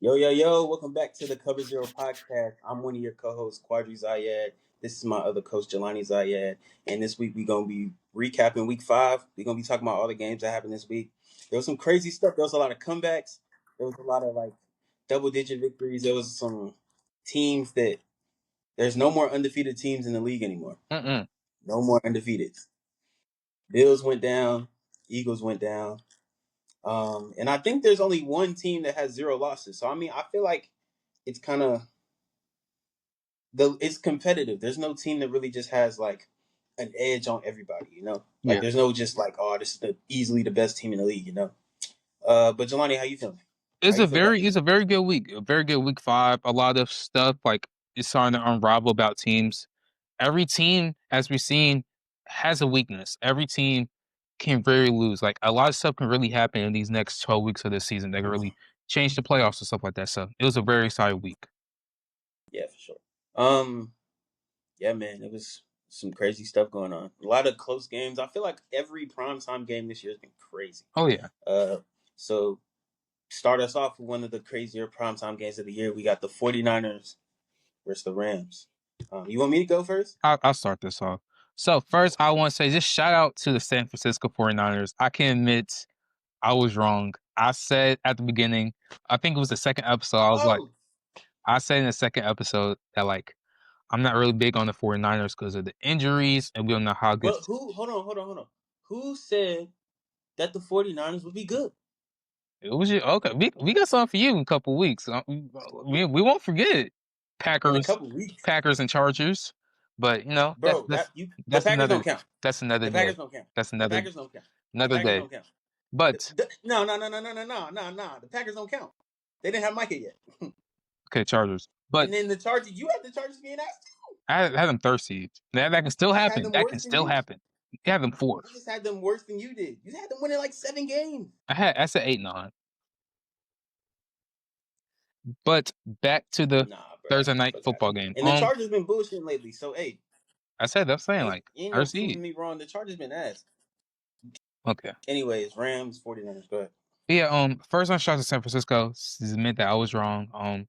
Yo, welcome back to the Cover Zero podcast. I'm one of your co-hosts, Quadri Zayed. This is my other coach, Jelani Zayed. And this week we're going to be recapping week 5. We're going to be talking about all the games that happened this week. There was some crazy stuff. There was a lot of comebacks. There was a lot of double-digit victories. There was some teams that there's no more undefeated teams in the league anymore. No more undefeated. Bills went down. Eagles went down. And I think there's only one team that has 0 losses. So, I feel like it's kind of it's competitive. There's no team that really just has an edge on everybody, Yeah. There's no just this is easily the best team in the league, But Jelani, how you feeling? It's a very good week. A very good week 5. A lot of stuff is starting to unravel about teams. Every team, as we've seen, has a weakness. Every team can very lose. Like a lot of stuff can really happen in these next 12 weeks of this season that can really change the playoffs and stuff like that. So it was a very exciting week. Yeah, for sure. Yeah, man, it was some crazy stuff going on. A lot of close games. I feel like every primetime game this year has been crazy. Oh yeah. So start us off with one of the crazier primetime games of the year. We got the 49ers versus the Rams. You want me to go first? I'll start this off. So first, I want to say just shout out to the San Francisco 49ers. I can admit I was wrong. I said at the beginning, I think it was the second episode, I said in the second episode that I'm not really big on the 49ers because of the injuries, and we don't know how good. But hold on. Who said that the 49ers would be good? It was just, okay. We got something for you in a couple of weeks. We won't forget Packers, in a couple weeks. Packers and Chargers, but Bro, that's the Packers another. don't count. That's another The day. Packers don't count. That's The another Packers don't count. another The Packers day. don't count. But No. The Packers don't count. They didn't have Micah yet. okay, Chargers. But and then the Chargers, you had the Chargers being asked too. I had them third seeds. That can still happen. That can still happen. You have them fourth. You just had them worse than you did. You had them winning 7 games. I said 8-9. But back to the Thursday night football game. And the Chargers been bullshitting lately. So hey, I'm saying you know, proving me wrong. The Chargers been ass. Okay. Anyways, Rams, 49ers. Go ahead. Yeah. First on shout to San Francisco. Admit that I was wrong.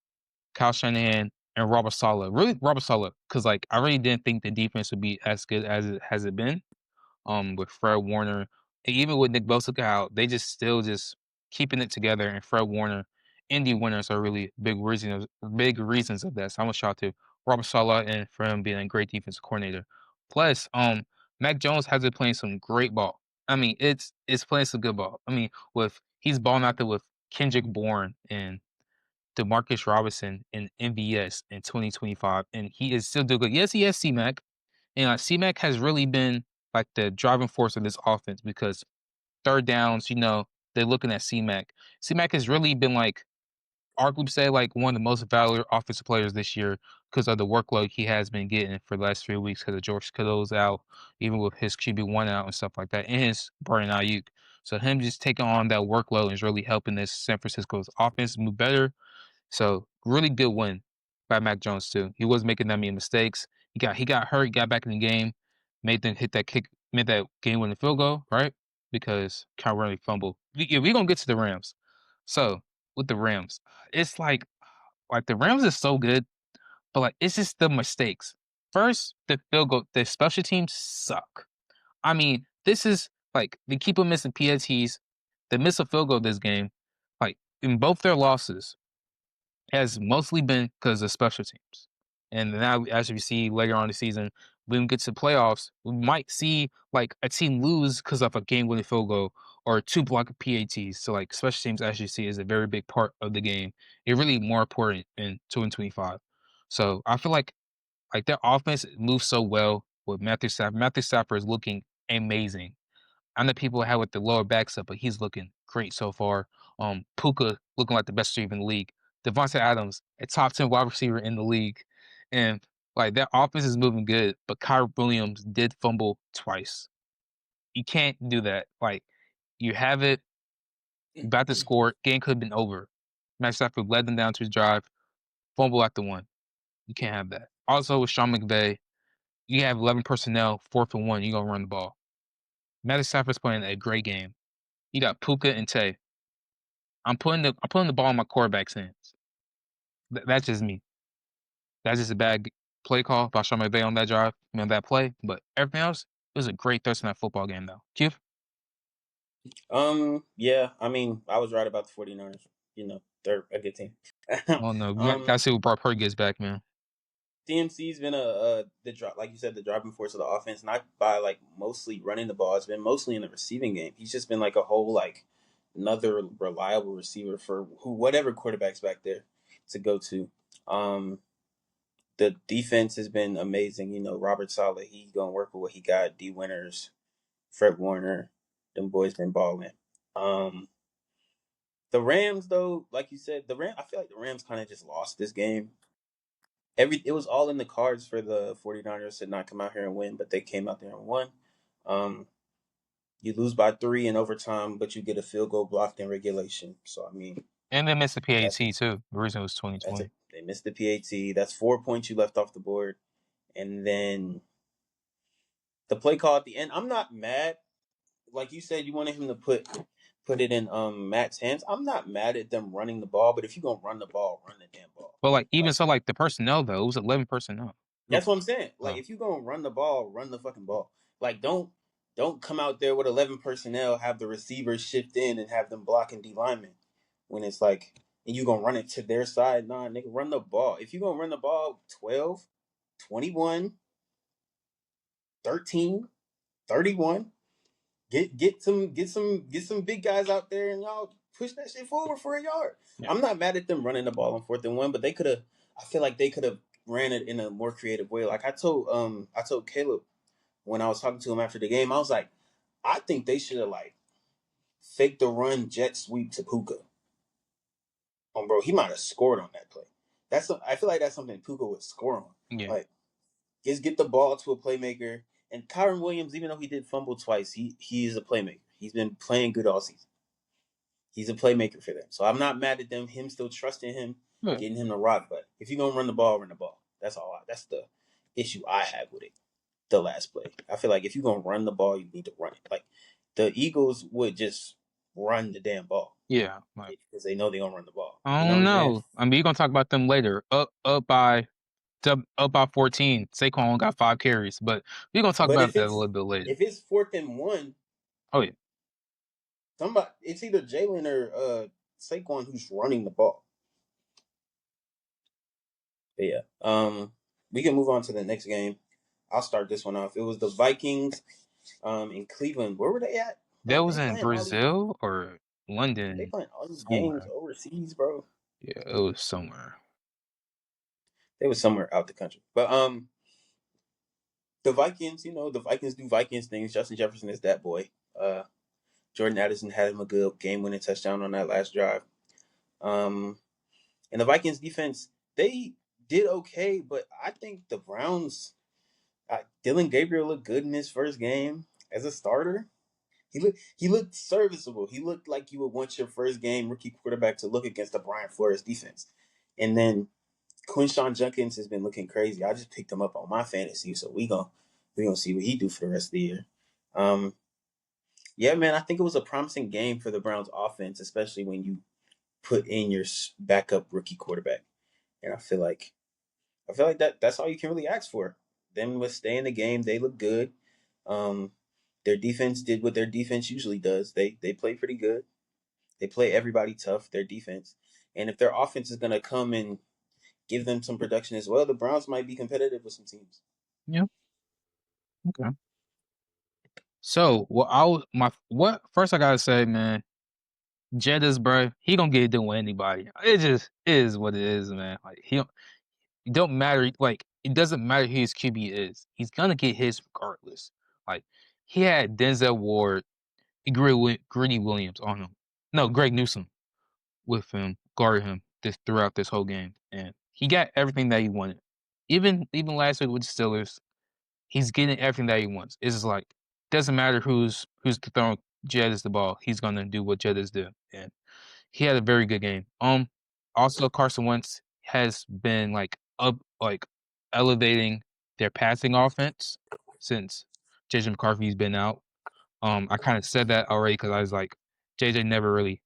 Kyle Shanahan and Robert Saleh. Really, Robert Saleh, because I really didn't think the defense would be as good as it has been. With Fred Warner, and even with Nick Bosa out, they just keeping it together. And Fred Warner, Indy winners are really big reasons of that. So I'm gonna shout out to Robert Saleh and for him being a great defensive coordinator. Plus, Mac Jones has been playing some great ball. I mean, it's playing some good ball. I mean, he's balling out there with Kendrick Bourne and Demarcus Robinson in MVS in 2025, and he is still doing good. Yes, he has C-Mac, and C-Mac has really been the driving force of this offense because third downs, they're looking at C-Mac. C-Mac has really been arguably say one of the most valuable offensive players this year because of the workload he has been getting for the last 3 weeks because of George Kittle's out, even with his QB1 out and stuff like that, and his Brian Ayuk. So him just taking on that workload is really helping this San Francisco's offense move better. So really good win by Mac Jones too. He wasn't making that many mistakes. He got hurt, got back in the game, made them hit that kick, made that game-winning field goal, right? Because Kyle Murray fumbled. We're gonna get to the Rams. So with the Rams, it's the Rams is so good, but it's just the mistakes. First, the field goal, the special teams suck. I mean, this is they keep on missing PATs. They miss a field goal this game. In both their losses, has mostly been because of special teams. And now, as we see later on in the season, when we get to the playoffs, we might see a team lose because of a game-winning field goal or 2 block PATs. So special teams, as you see, is a very big part of the game. It's really more important in 2025. So I feel like their offense moves so well with Matthew Stafford. Matthew Stafford is looking amazing. I know people have with the lower backs up, but he's looking great so far. Puka looking like the best receiver in the league. Devontae Adams, a top 10 wide receiver in the league. And their offense is moving good, but Kyrie Williams did fumble twice. You can't do that. You have it, about to score, game could have been over. Matt Stafford led them down to his drive, fumble after one. You can't have that. Also with Sean McVay, you have 11 personnel, 4th and 1, you're gonna run the ball. Matthew Stafford's playing a great game. You got Puka and Tay. I'm putting the ball in my quarterback's hands. That's just me. That's just a bad play call by Sean McVay on that drive, on that play. But everything else, it was a great Thursday night football game, though. Q? Yeah, I mean, I was right about the 49ers. You know, they're a good team. Oh no, um, gotta see what Brock Purdy gets back, man. CMC's been the drop, like you said, the driving force of the offense, not by like mostly running the ball. It's been mostly in the receiving game. He's just been like a whole like another reliable receiver for whatever quarterback's back there to go to. Um, the defense has been amazing. You know, Robert Saleh, he gonna work with what he got. D Winters, Fred Warner, them boys been balling. Um, the Rams though, like you said, I feel like the Rams kind of just lost this game. It was all in the cards for the 49ers to not come out here and win, but they came out there and won. Um, you lose by 3 in overtime, but you get a field goal blocked in regulation. So I mean, And they missed the PAT that's too. The reason it was that's 2020. it. They missed the PAT. That's 4 points you left off the board, and then the play call at the end. I'm not mad. Like you said, you wanted him to put it in Matt's hands. I'm not mad at them running the ball, but if you're gonna run the ball, run the damn ball. But like even Like so, like the personnel though, it was 11 personnel. that's what I'm saying. Like Oh, if you're gonna run the ball, run the fucking ball. Like don't come out there with 11 personnel, have the receivers shift in and have them blocking D linemen when it's like and you gonna run it to their side. Nah, nigga, run the ball. If you gonna run the ball 12, 21, 13, 31. Get some big guys out there and y'all push that shit forward for a yard. yeah. I'm not mad at them running the ball on 4th and 1, but they could have. I feel like they could have ran it in a more creative way. Like I told Caleb when I was talking to him after the game, I was like, I think they should have like faked the run jet sweep to Puka. Bro, he might have scored on that play. I feel like that's something Puka would score on. Yeah. Like just get the ball to a playmaker. And Kyron Williams, even though he did fumble twice, he is a playmaker. He's been playing good all season. He's a playmaker for them. So I'm not mad at them, him still trusting him, Yeah. getting him to rock. But if you're going to run the ball, run the ball. That's the issue I have with it. The last play. I feel like if you're going to run the ball, you need to run it. Like the Eagles would just run the damn ball Yeah. Like, because they know they're going to run the ball. I You know don't what I'm saying? know. I mean, you're gonna talk about them later. Up by 14. Saquon only got 5 carries, but we're gonna talk But about that a little bit later. if it's 4th and 1, Oh yeah. somebody it's either Jalen or Saquon who's running the ball. But yeah. We can move on to the next game. I'll start this one off. It was the Vikings in Cleveland. Where were they at? That Like was in Brazil or they London playing all these games somewhere. overseas, bro. Yeah, it was somewhere. They was somewhere out the country. But the Vikings, the Vikings do Vikings things. Justin Jefferson is that boy. Jordan Addison had him a good game-winning touchdown on that last drive. And the Vikings defense, they did okay, but I think the Browns, Dylan Gabriel looked good in his first game as a starter. He looked serviceable. He looked like you would want your first game rookie quarterback to look against the Brian Flores defense. And then Quinshawn Judkins has been looking crazy. I just picked him up on my fantasy, so we gonna see what he do for the rest of the year. Um, yeah, man, I think it was a promising game for the Browns offense, especially when you put in your backup rookie quarterback. And I feel like that's all you can really ask for. Them was stay in the game. They look good. Um, their defense did what their defense usually does. They play pretty good. They play everybody tough. Their defense, and if their offense is gonna come and give them some production as well, the Browns might be competitive with some teams. Yeah. Okay. So what first I gotta say, man, Jettas, bro, he gonna get it done with anybody. It just is what it is, man. Like it don't matter. Like it doesn't matter who his QB is. He's gonna get his regardless. Like he had Denzel Ward, Greedy Williams on him. No, Greg Newsom with him, guarding him throughout this whole game, and he got everything that he wanted. Even last week with the Steelers, he's getting everything that he wants. It's just like doesn't matter who's throwing Jettas the ball. He's gonna do what Jettas do, and he had a very good game. Also Carson Wentz has been like elevating their passing offense since JJ McCarthy's been out. I kind of said that already because I was like, JJ never really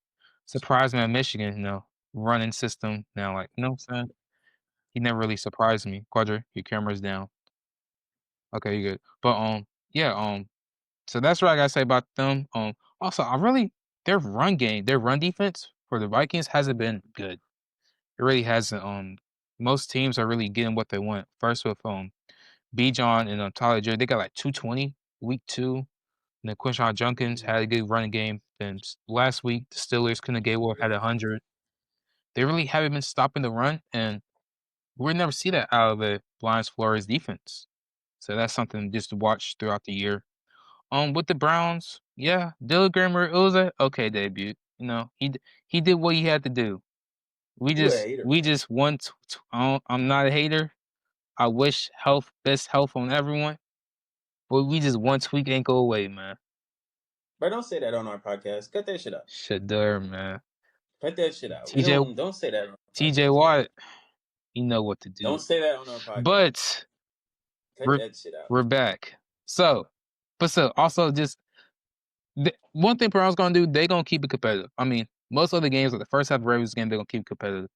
surprised me at Michigan, running system now. Like, you know what I'm saying? He never really surprised me. Quadra, your camera's down. Okay, you good. But yeah, so that's what I gotta say about them. Also, their run game, their run defense for the Vikings hasn't been good. It really hasn't. Most teams are really getting what they want. First with Bijan and Tyler Jerry, they got like 220 week 2. And then Quinshon Junkins had a good running game. Then last week the Steelers, Kenneth Gainwell had 100. They really haven't been stopping the run, and we'll never see that out of the Lions Flores defense. So that's something just to watch throughout the year. With the Browns, yeah, Dylan Grammer, it was a okay debut. You know, he did what he had to do. We You a just hater, we bro. just want. I'm not a hater. I wish best health on everyone, but we just one tweak ain't go away, man. Bro, don't say that on our podcast. Cut that shit out. Shador, man. Cut that shit out. We TJ don't say that on our TJ podcast, bro. Watt, you know what to Don't do. say that on our podcast. But Cut we're that shit out. we're back. So also just one thing Brown's gonna do, they gonna keep it competitive. I mean, most of the games, like the first half of Ravens game, they're gonna keep it competitive.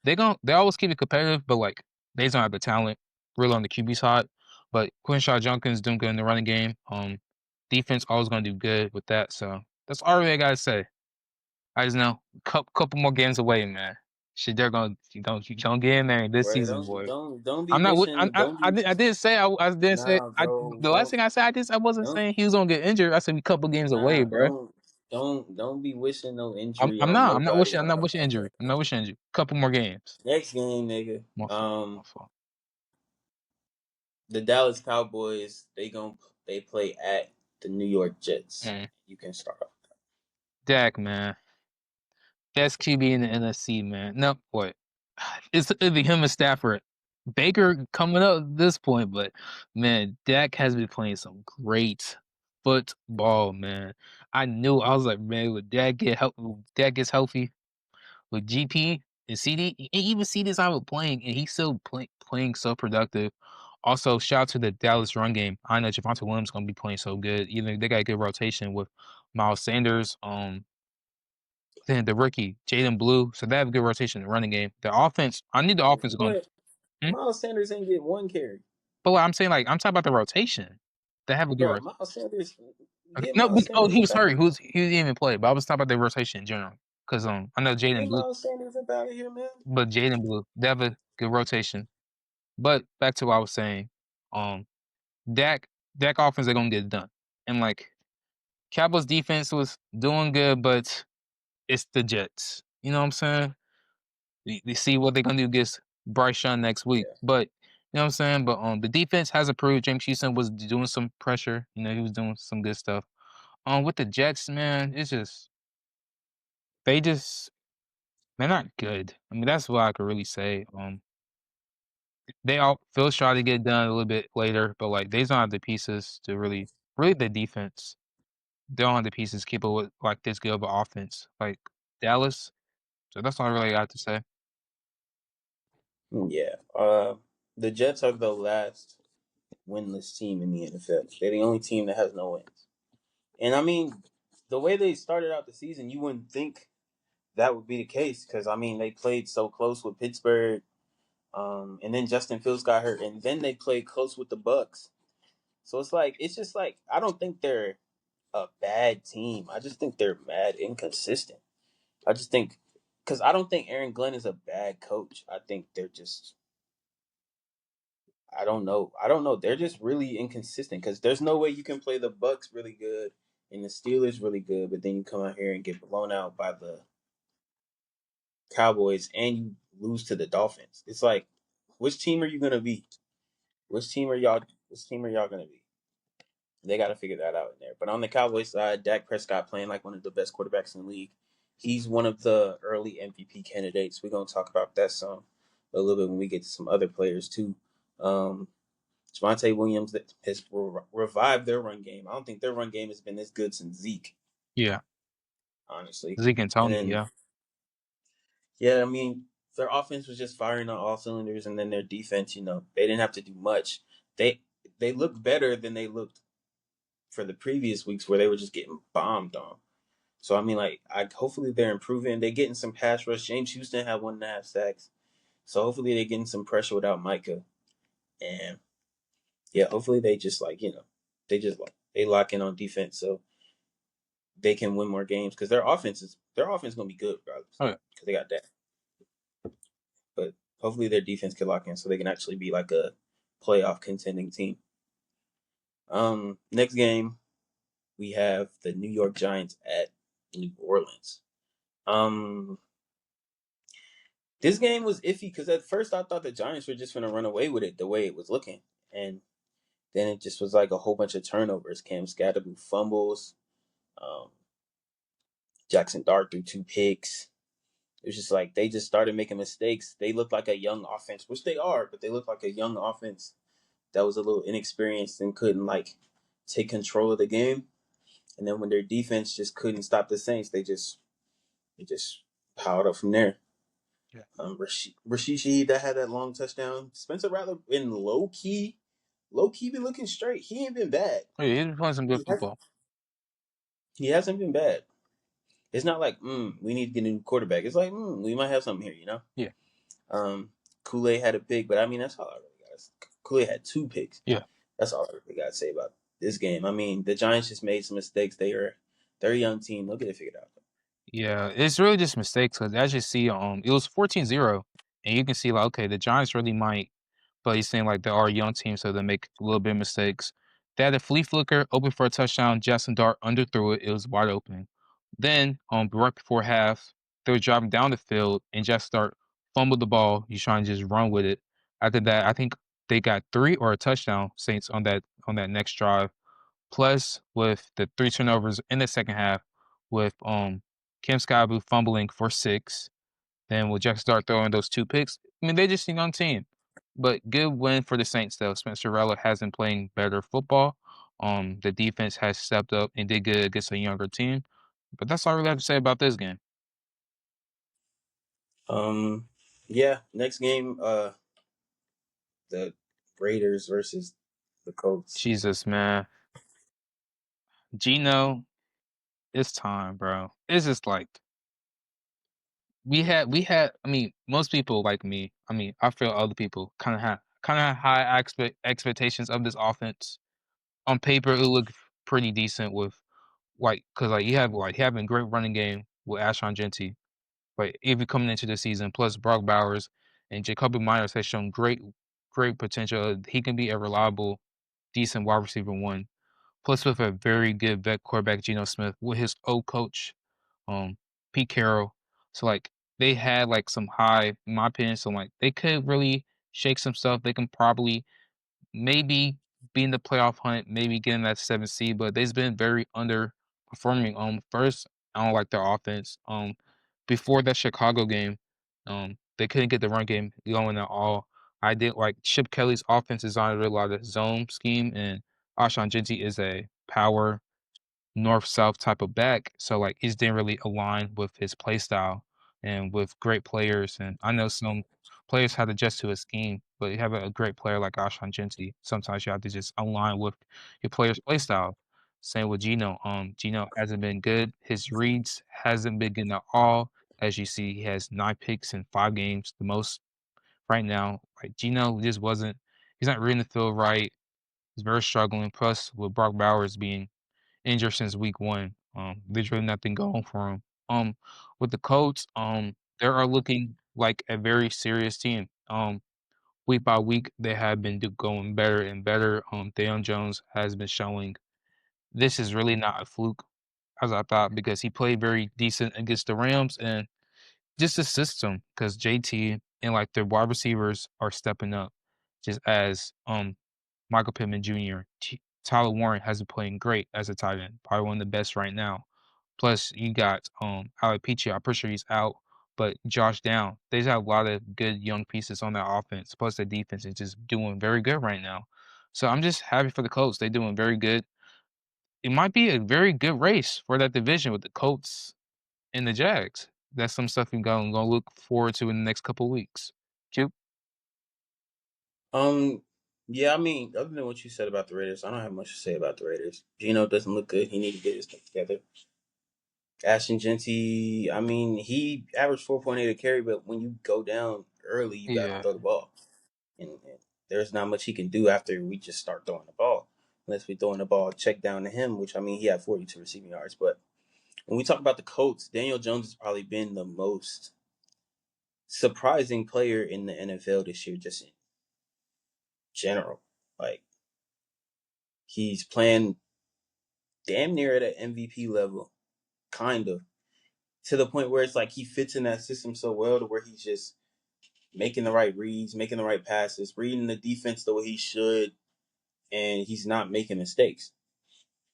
They always keep it competitive, but like they don't have the talent really on the QB side. But Quinshon Junkins doing good in the running game. Defense always gonna do good with that. So that's all really I gotta say. I just know couple more games away, man. Shit, they're gonna you don't get in there this Bro, season, boy. don't be I'm not. wishing. Don't be I didn't say. I didn't say. nah, bro. The last thing I said, I wasn't Don't saying he was gonna get injured. I said we couple games away, nah bro. don't be wishing no injury I'm on not. I'm not nobody wishing. I'm on not our wishing injury. podcast. I'm not wishing injury. Couple more games. Next game, nigga. My fault. My fault. The Dallas Cowboys, they play at the New York Jets. Mm. You can start off. Dak, man. Best QB in the NFC, man. No, what? It'd be him and Stafford. Baker coming up at this point, but man, Dak has been playing some great football, man. I was like, man, would Dak gets healthy with GP and CD, and even CD's not playing, and he's still playing so productive. Also, shout out to the Dallas run game. I know Javonte Williams gonna be playing so good. Even they got a good rotation with Miles Sanders, then the rookie, Jaden Blue. So they have a good rotation in the running game. The offense, I need the offense going. But Hmm? Miles Sanders ain't get one carry. But like, I'm saying, like, I'm talking about the rotation. They have a good Bro, rotation. Miles Sanders Okay. get No, Miles oh, Sanders he up was out of hurt. here. He didn't even play. But I was talking about the rotation in general. Because I know Jaden Get Blue, Miles Sanders up out of here, man. but Jaden Blue, they have a good rotation. But back to what I was saying, um, Dak, Dak offense, they're gonna get it done. And like Cowboys defense was doing good, but it's the Jets. You know what I'm saying? You see what they're gonna do against Bryce Young next week. Yeah. But you know what I'm saying? But the defense has improved. James Houston was doing some pressure. You know, he was doing some good stuff. With the Jets, man, it's just they just they're not good. I mean, that's what I could really say. They all Phil's trying to get it done a little bit later, but like they don't have the pieces to really the defense. They don't have the pieces to keep up with like this good of an offense. Like Dallas. So that's all I really got to say. Yeah. The Jets are the last winless team in the NFL. They're the only team that has no wins. And I mean, the way they started out the season, you wouldn't think that would be the case because I mean they played so close with Pittsburgh, and then Justin Fields got hurt, and then they played close with the Bucks. So it's just like I don't think they're a bad team. I just think they're mad inconsistent. I just think because I don't think Aaron Glenn is a bad coach. I think they're just I don't know. I don't know. They're just really inconsistent because there's no way you can play the Bucks really good and the Steelers really good, but then you come out here and get blown out by the Cowboys and you lose to the Dolphins. It's like, which team are you gonna be? Which team are y'all? Which team are y'all gonna be? They got to figure that out in there. But on the Cowboys side, Dak Prescott playing like one of the best quarterbacks in the league. He's one of the early MVP candidates. We're gonna talk about that some a little bit when we get to some other players too. Um, Javonte Williams that has revived their run game. I don't think their run game has been this good since Zeke, Yeah. honestly. Zeke and And Tony, then, yeah. yeah, I mean, their offense was just firing on all cylinders, and then their defense, they didn't have to do much. They they looked better than they looked for the previous weeks, where they were just getting bombed on. So I mean, like, hopefully they're improving. They're getting some pass rush. James Houston had 1.5 sacks, so hopefully they're getting some pressure without Micah. And yeah, hopefully they just they lock in on defense so they can win more games because their offense is gonna be good regardless Oh yeah. because they got that. But hopefully their defense can lock in so they can actually be like a playoff contending team. Next game we have the New York Giants at New Orleans. Um, this game was iffy because at first I thought the Giants were just gonna run away with it the way it was looking, and then it just was like a whole bunch of turnovers. Cam Scatterboo fumbles. Um, Jackson Dart threw 2 picks. It was just like they just started making mistakes. They looked like a young offense, which they are, but they looked like a young offense that was a little inexperienced and couldn't like take control of the game. And then when their defense just couldn't stop the Saints, they just piled up from there. Yeah. Rashid Shaheed that had that long touchdown. Spencer Rattler in low key been looking straight. He ain't been bad. Oh yeah, he's been playing some good He hasn't, football. he hasn't been bad. It's not like we need to get a new quarterback. It's like we might have something here. Yeah. Um, Kool-Aid had a pick, but I mean that's all I really got. Kool-Aid had 2 picks. Yeah. That's all I really got to say about this game. I mean the Giants just made some mistakes. They're a young team. They'll get it figured out. Yeah, it's really just mistakes because as you see, it was 14-0, and you can see like, okay, the Giants really might, but he's saying like they are a young team, so they make a little bit of mistakes. They had a flea flicker open for a touchdown. Jackson Dart underthrew it; it was wide open. Then, right before half, they were driving down the field, and Jackson Dart fumbled the ball. He's trying to just run with it. After that, I think they got 3 or a touchdown Saints on that next drive. Plus, with the 3 turnovers in the second half, with Kim Skybu fumbling for 6, then with Jackson Dart throwing those 2 picks, I mean, they're just a young team. But good win for the Saints, though. Spencer Rattler has been playing better football. The defense has stepped up and did good against a younger team. But that's all I really have to say about this game. Yeah, next game, the Raiders versus the Colts. Jesus, man. Gino, it's time, bro. It's just like we had I mean, most people like me, I mean, I feel other people kinda have high expectations of this offense. On paper, it looked pretty decent with like, cause like you have like having a great running game with Ashon Genty, but even coming into the season, plus Brock Bowers and Jacoby Myers has shown great potential. He can be a reliable, decent wide receiver one. Plus with a very good vet quarterback, Geno Smith, with his old coach, um, Pete Carroll. So like they had like some high, in my opinion, so like they could really shake some stuff. They can probably maybe be in the playoff hunt, maybe getting that 7th seed, but they've been very underperforming. First, I don't like their offense. Before that Chicago game, they couldn't get the run game going at all. I did like Chip Kelly's offense is on a lot of zone scheme, and Ashan Jinty is a power north-south type of back, so, like, he just didn't really align with his play style and with great players, and I know some players had to adjust to his scheme, but you have a great player like Alshon Jeffery, sometimes you have to just align with your player's play style. Same with Geno, Geno hasn't been good, his reads hasn't been good at all. As you see, he has 9 picks in 5 games, the most right now. Like, Geno just wasn't he's not reading the field right, he's very struggling, plus with Brock Bowers being injured since week 1. There's really nothing going for him. With the Colts, they are looking like a very serious team. Week by week, they have been going better and better. Deion Jones has been showing this is really not a fluke, as I thought, because he played very decent against the Rams and just the system, because JT and like their wide receivers are stepping up, just as Michael Pittman Jr. Tyler Warren has been playing great as a tight end, probably one of the best right now. Plus, you got Alec Peachy. I'm pretty sure he's out, but Josh Down. They have a lot of good young pieces on that offense. Plus, the defense is just doing very good right now. So I'm just happy for the Colts. They're doing very good. It might be a very good race for that division with the Colts and the Jags. That's some stuff you're gonna look forward to in the next couple weeks. Q? Um, yeah, I mean, other than what you said about the Raiders, I don't have much to say about the Raiders. Gino doesn't look good. He needs to get his stuff together. Ashton Genty, I mean, he averaged 4.8 a carry, but when you go down early, you got to Yeah. throw the ball. And there's not much he can do after we just start throwing the ball. Unless we're throwing the ball check down to him, which, I mean, he had 42 receiving yards. But when we talk about the Colts, Daniel Jones has probably been the most surprising player in the NFL this year, just in general. Like, he's playing damn near at an MVP level, kind of, to the point where it's like he fits in that system so well to where he's just making the right reads, making the right passes, reading the defense the way he should, and he's not making mistakes.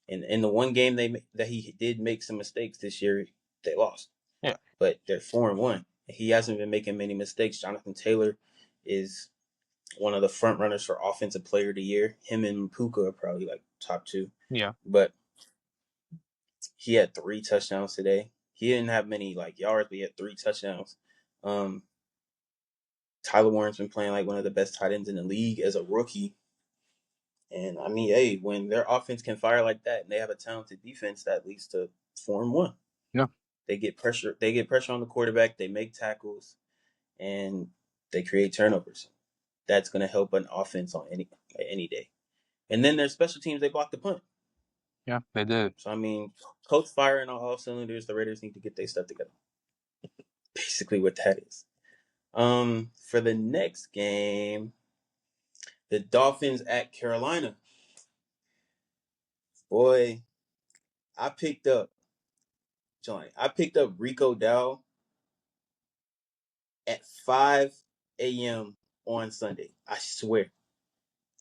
And in the one game that he did make some mistakes this year, they lost. Yeah. But they're 4-1. He hasn't been making many mistakes. Jonathan Taylor is one of the front runners for Offensive Player of the Year. Him and Puka are probably like top two. Yeah. But he had 3 touchdowns today. He didn't have many like yards, but he had 3 touchdowns. Tyler Warren's been playing like one of the best tight ends in the league as a rookie. And I mean, hey, when their offense can fire like that and they have a talented defense, that leads to 4-1. Yeah. They get pressure. They get pressure on the quarterback. They make tackles, and they create turnovers. That's going to help an offense on any day. And then their special teams, they block the punt. Yeah, they did. So I mean, coach firing on all cylinders. The Raiders need to get their stuff together. Basically, what that is. For the next game, the Dolphins at Carolina. Boy, I picked up Rico Dowdle at 5 a.m. on Sunday. I swear.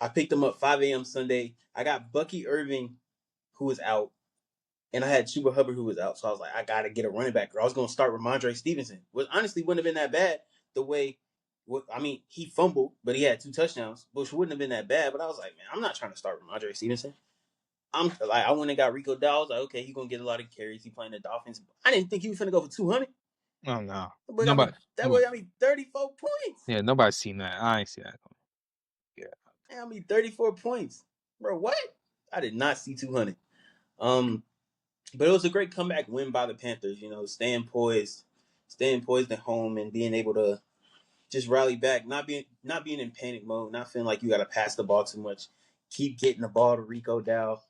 I picked him up 5 a.m. Sunday. I got Bucky Irving, who was out, and I had Chuba Hubbard, who was out. So I was like, I got to get a running back. Or I was going to start with Ramondre Stevenson. Which honestly wouldn't have been that bad the way, I mean, he fumbled, but he had 2 touchdowns, which wouldn't have been that bad. But I was like, man, I'm not trying to start Ramondre Stevenson. I went and got Rico Dowdle. Like, okay, he's gonna get a lot of carries. He playing the Dolphins. I didn't think he was gonna go for 200. Oh no. That boy got me 34 points. Yeah, nobody's seen that. I ain't seen that. Yeah, got me 34 points, bro. What? I did not see 200. But it was a great comeback win by the Panthers. You know, staying poised at home, and being able to just rally back, not being in panic mode, not feeling like you got to pass the ball too much. Keep getting the ball to Rico Dowdle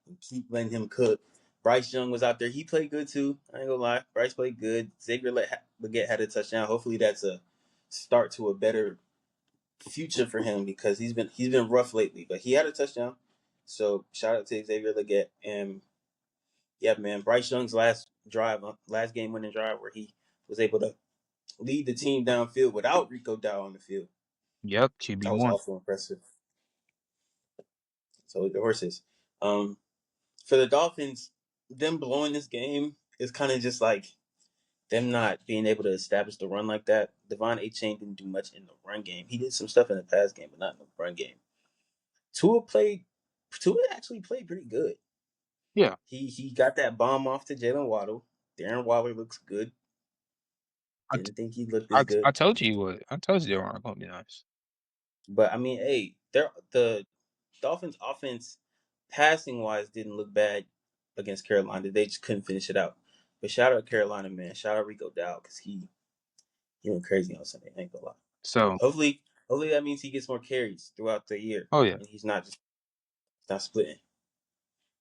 and keep letting him cook. Bryce Young was out there. He played good too. I ain't gonna lie. Bryce played good. Xavier Legette had a touchdown. Hopefully that's a start to a better future for him because he's been rough lately. But he had a touchdown. So shout out to Xavier Legette. And yeah, man, Bryce Young's last game winning drive where he was able to lead the team downfield without Rico Dowdle on the field. Yep, That was QB1. also impressive. So the horses. For the Dolphins, them blowing this game is kind of just like them not being able to establish the run like that. Devon Achane didn't do much in the run game. He did some stuff in the pass game, but not in the run game. Tua actually played pretty good. Yeah. He got that bomb off to Jalen Waddle. Darren Waller looks good. Didn't think he looked as good. I told you he would. I told you they weren't gonna be nice. But I mean, hey, the Dolphins offense passing wise didn't look bad against Carolina. They just couldn't finish it out. But shout out Carolina, man. Shout out Rico Dowdle because he went crazy on Sunday. I ain't gonna lie. So Hopefully that means he gets more carries throughout the year. oh yeah. And he's not splitting.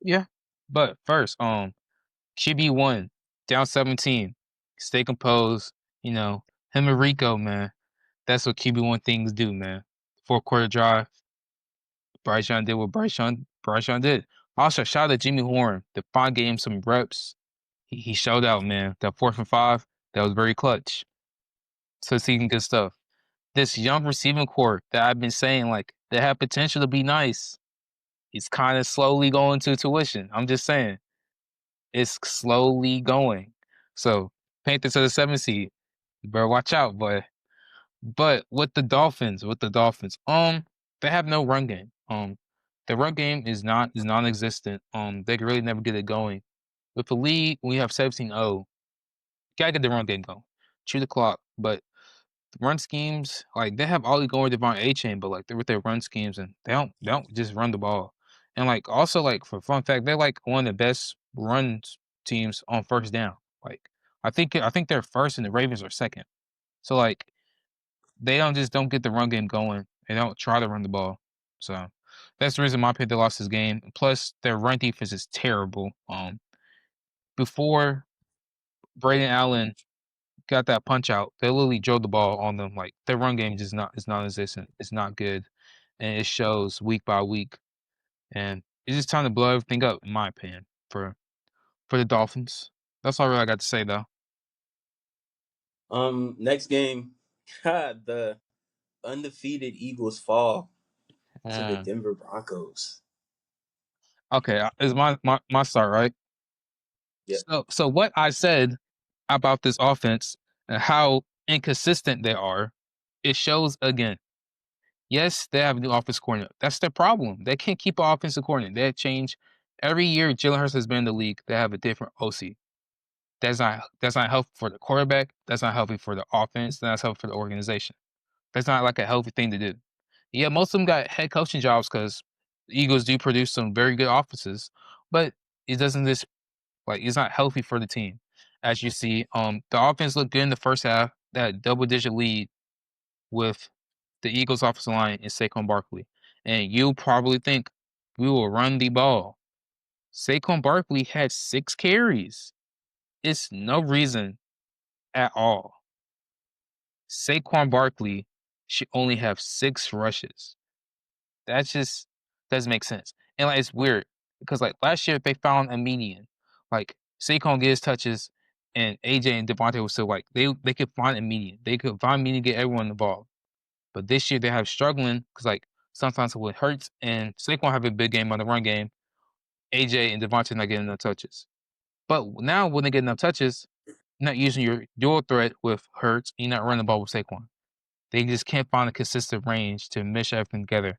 Yeah. But first, QB1, down 17. Stay composed. You know, him and Rico, man. That's what QB1 things do, man. 4-quarter drive. Bryce Young did what Bryce Young did. Also, shout out to Jimmy Horn. The fine gave him some reps. He showed out, man. That 4th and 5, that was very clutch. So seeing good stuff. This young receiving core that I've been saying, like, they have potential to be nice. It's kind of slowly going to tuition. I'm just saying. It's slowly going. So, Panthers to the 7th seed. You better watch out, boy. But with the Dolphins, they have no run game. The run game is non-existent. They can really never get it going. With the league, we have 17-0. Gotta get the run game going. Chew the clock. But the run schemes, like they have Ollie Gore, Devon Achane, but like they're with their run schemes and they don't just run the ball. And like also like for fun fact, they're like one of the best run teams on first down. Like I think they're first and the Ravens are second. So like they don't get the run game going. They don't try to run the ball. So that's the reason my pick they lost this game. Plus their run defense is terrible. Before Braden Allen got that punch out, they literally drove the ball on them. Like their run game is non-existent. It's not good, and it shows week by week. And it's just time to blow everything up, in my opinion, for the Dolphins. That's all I really got to say, though. Next game, the undefeated Eagles fall to the Mm. Denver Broncos. Okay, it's my start, right? Yeah. So what I said about this offense and how inconsistent they are, it shows again. Yes, they have a new offense coordinator. That's their problem. They can't keep an offensive coordinator. They change every year. Jalen Hurts has been in the league. They have a different OC. That's not healthy for the quarterback. That's not healthy for the offense. That's healthy for the organization. That's not like a healthy thing to do. Yeah, most of them got head coaching jobs because the Eagles do produce some very good offenses, but it doesn't just like it's not healthy for the team. As you see, the offense looked good in the first half. That double-digit lead with the Eagles' offensive line and Saquon Barkley, and you probably think we will run the ball. Saquon Barkley had 6 carries. It's no reason at all. Saquon Barkley should only have 6 rushes. That just doesn't make sense. And like it's weird because like last year they found a median. Like Saquon gets touches and AJ and Devontae were still like they could find a median. They could find a median to get everyone involved. But this year they have struggling because like sometimes it hurts and Saquon have a big game on the run game. AJ and Devontae not getting enough touches. But now when they get enough touches, you're not using your dual threat with Hurts, you're not running the ball with Saquon. They just can't find a consistent range to mesh everything together.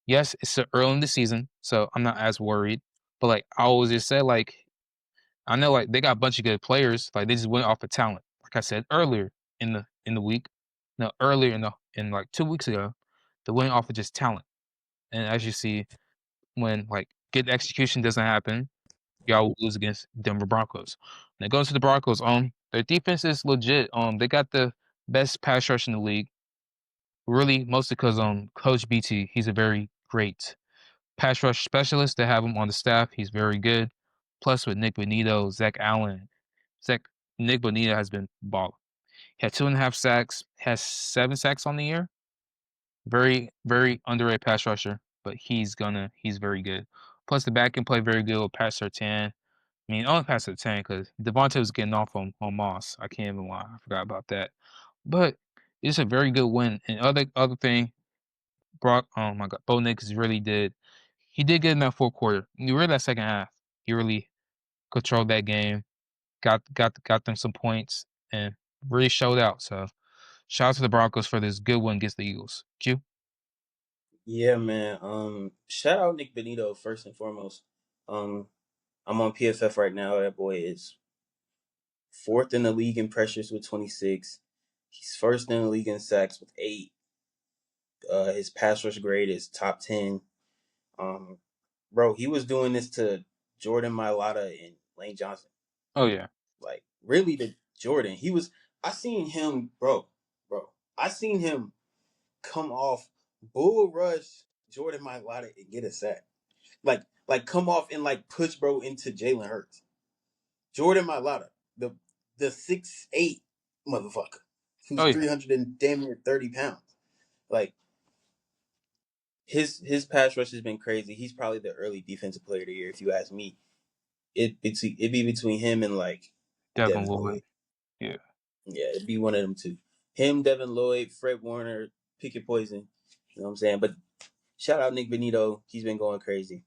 Yes, it's still early in the season, so I'm not as worried. But like I always just said, like I know like they got a bunch of good players. Like they just went off of talent. Like I said earlier in the week, no earlier in like 2 weeks ago, they went off of just talent. And as you see, when like good execution doesn't happen, y'all will lose against Denver Broncos. When it goes to the Broncos, their defense is legit. They got the best pass rush in the league. Really, mostly because Coach BT, he's a very great pass rush specialist. They have him on the staff. He's very good. Plus with Nick Bonito, Zach Allen. Zach Nick Bonito has been balling. He had 2.5 sacks, has 7 sacks on the year. Very, very underrated pass rusher, but he's very good. Plus the back can play very good with Pat Surtain. I mean, only Pat Surtain because Devontae was getting off on Moss. I can't even lie. I forgot about that. But it's a very good win. And other thing, Brock, oh my God, Bo Nix really did. He did good in that fourth quarter. You read that second half. He really controlled that game, got them some points, and really showed out. So shout out to the Broncos for this good win against the Eagles. Q. Yeah, man. Shout out Nick Benito first and foremost. I'm on PFF right now. That boy is fourth in the league in pressures with 26. He's first in the league in sacks with 8. His pass rush grade is top 10. Um, bro, he was doing this to Jordan Mailata and Lane Johnson. Oh yeah. Like, really to Jordan. I seen him, bro. I seen him come off bull rush Jordan Mailata and get a sack. Come off and like push bro into Jalen Hurts. Jordan Mailata, the 6'8" motherfucker, who's Oh yeah. 300 and damn near 30 pounds. Like his pass rush has been crazy. He's probably the early defensive player of the year, if you ask me. It'd be between him and like Devin Devin Lloyd. Lloyd. Yeah. Yeah, it'd be one of them two. Him, Devin Lloyd, Fred Warner, pick your poison. You know what I'm saying? But shout out Nick Benito. He's been going crazy.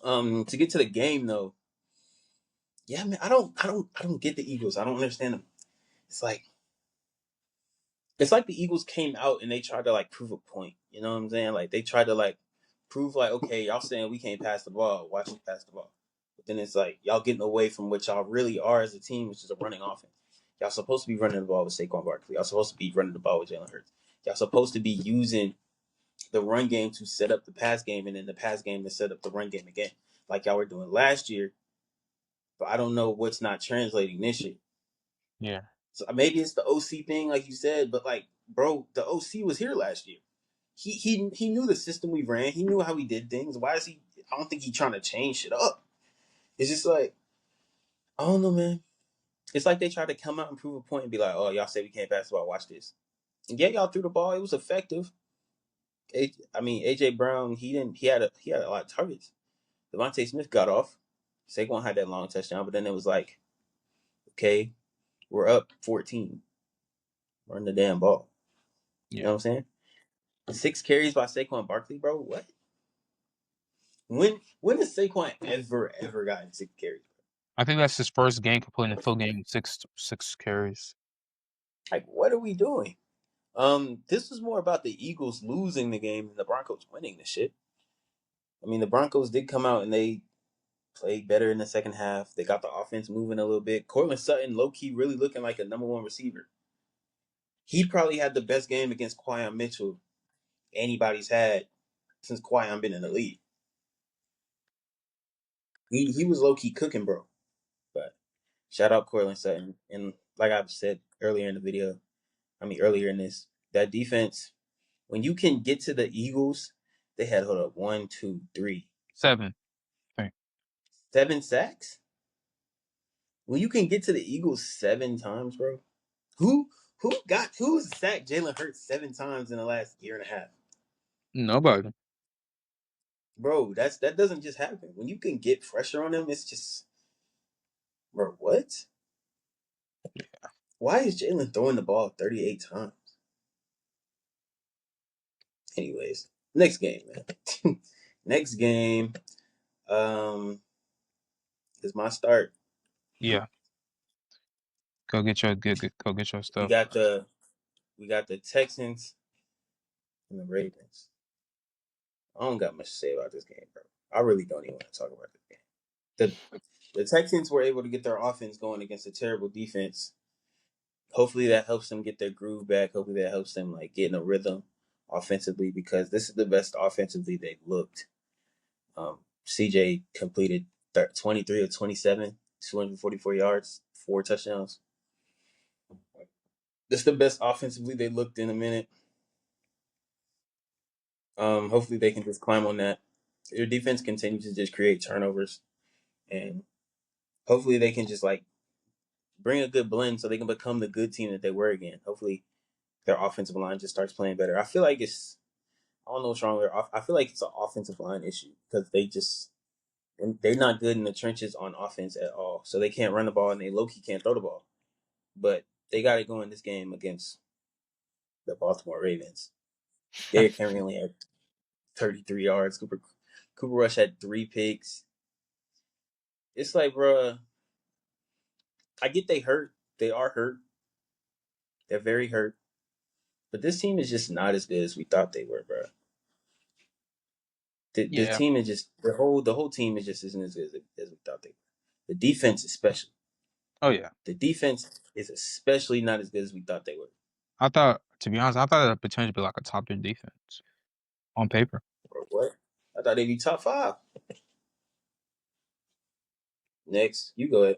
To get to the game though, yeah, man, I don't get the Eagles. I don't understand them. It's like the Eagles came out and they tried to like prove a point. You know what I'm saying? Like they tried to like prove like, okay, y'all saying we can't pass the ball. Watch us pass the ball. But then it's like y'all getting away from what y'all really are as a team, which is a running offense. Y'all supposed to be running the ball with Saquon Barkley. Y'all supposed to be running the ball with Jalen Hurts. Y'all supposed to be using the run game to set up the pass game and then the pass game to set up the run game again. Like y'all were doing last year but I don't know what's not translating this year. Yeah. So maybe it's the OC thing, like you said, but like, bro, the OC was here last year. He knew the system we ran. He knew how we did things. Why is he? I don't think he's trying to change shit up. It's just like I don't know, man. It's like they tried to come out and prove a point and be like, "Oh, y'all say we can't pass the ball. Watch this." And yeah, y'all threw the ball. It was effective. I mean, AJ Brown. He had a lot of targets. Devontae Smith got off. Saquon had that long touchdown, but then it was like, okay, we're up 14. Run the damn ball. You know Yeah. what I'm saying? 6 carries by Saquon Barkley, bro. What? When has Saquon ever gotten 6 carries? I think that's his first game completing a full game, six carries. Like, what are we doing? This was more about the Eagles losing the game than the Broncos winning the shit. I mean, the Broncos did come out and they played better in the second half. They got the offense moving a little bit. Cortland Sutton, low key, really looking like a #1 receiver. He probably had the best game against Quyon Mitchell anybody's had since Quyon been in the league. He was low key cooking, bro. But shout out Cortland Sutton. And like I've said earlier in the video, earlier in this, that defense, when you can get to the Eagles, they had, hold up, 1, 2, 3, 7. I think. 7 sacks? When you can get to the Eagles 7 times, bro, who's sacked Jalen Hurts 7 times in the last year and a half? Nobody. Bro, that doesn't just happen. When you can get pressure on them, it's just, bro, what? Why is Jalen throwing the ball 38 times? Anyways, next game, man. Next game, um, is my start. Yeah. Go get your We stuff. got the we got the Texans and the Ravens. I don't got much to say about this game, bro. I really don't even want to talk about this game. The Texans were able to get their offense going against a terrible defense. Hopefully that helps them get their groove back. Hopefully that helps them like get in a rhythm offensively because this is the best offensively they've looked. CJ completed 23 of 27, 244 yards, 4 touchdowns. This is the best offensively they looked in a minute. Hopefully they can just climb on that. Their defense continues to just create turnovers, and hopefully they can just like bring a good blend so they can become the good team that they were again. Hopefully their offensive line just starts playing better. I feel like I don't know what's wrong with I feel like it's an offensive line issue because they're not good in the trenches on offense at all. So they can't run the ball and they low key can't throw the ball. But they got to go in this game against the Baltimore Ravens. Derrick Henry only had 33 yards. Cooper Rush had 3 picks. It's like, bruh, I get they hurt. They are hurt. They're very hurt. But this team is just not as good as we thought they were, bruh. The Yeah. team is just the whole team is just isn't as good as we thought they were. The defense especially. Oh yeah. The defense is especially not as good as we thought they were. I thought, to be honest, I thought it had potential to be like a top 3 defense on paper. Or what? I thought they'd be top 5. Next, you go ahead.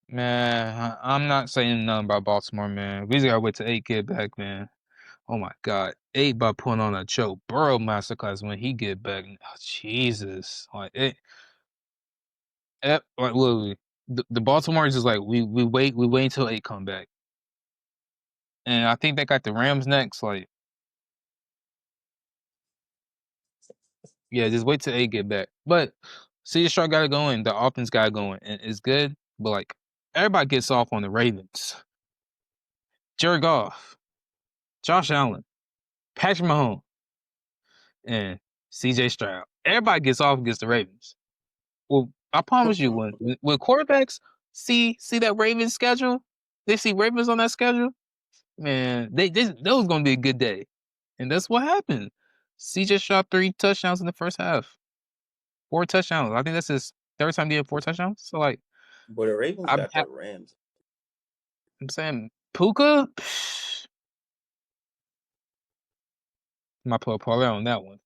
Man, I'm not saying nothing about Baltimore, man. We just gotta wait till 8 get back, man. Oh my God, 8 by putting on a Joe Burrow masterclass when he get back. Oh, Jesus, like literally, the Baltimore is just like we wait until 8 come back, and I think they got the Rams next. Like, yeah, just wait till 8 get back. But CJ Stroud got it going, the offense got it going, and it's good. But like everybody gets off on the Ravens. Jared Goff, Josh Allen, Patrick Mahomes, and CJ Stroud. Everybody gets off against the Ravens. Well, I promise you, when quarterbacks see that Ravens schedule, they see Ravens on that schedule, man, that was gonna be a good day. And that's what happened. CJ shot 3 touchdowns in the first half. 4 touchdowns. I think that's his third time he had 4 touchdowns. So like But the Ravens I'm got ha- the Rams. I'm saying Puka, my parlay on that one.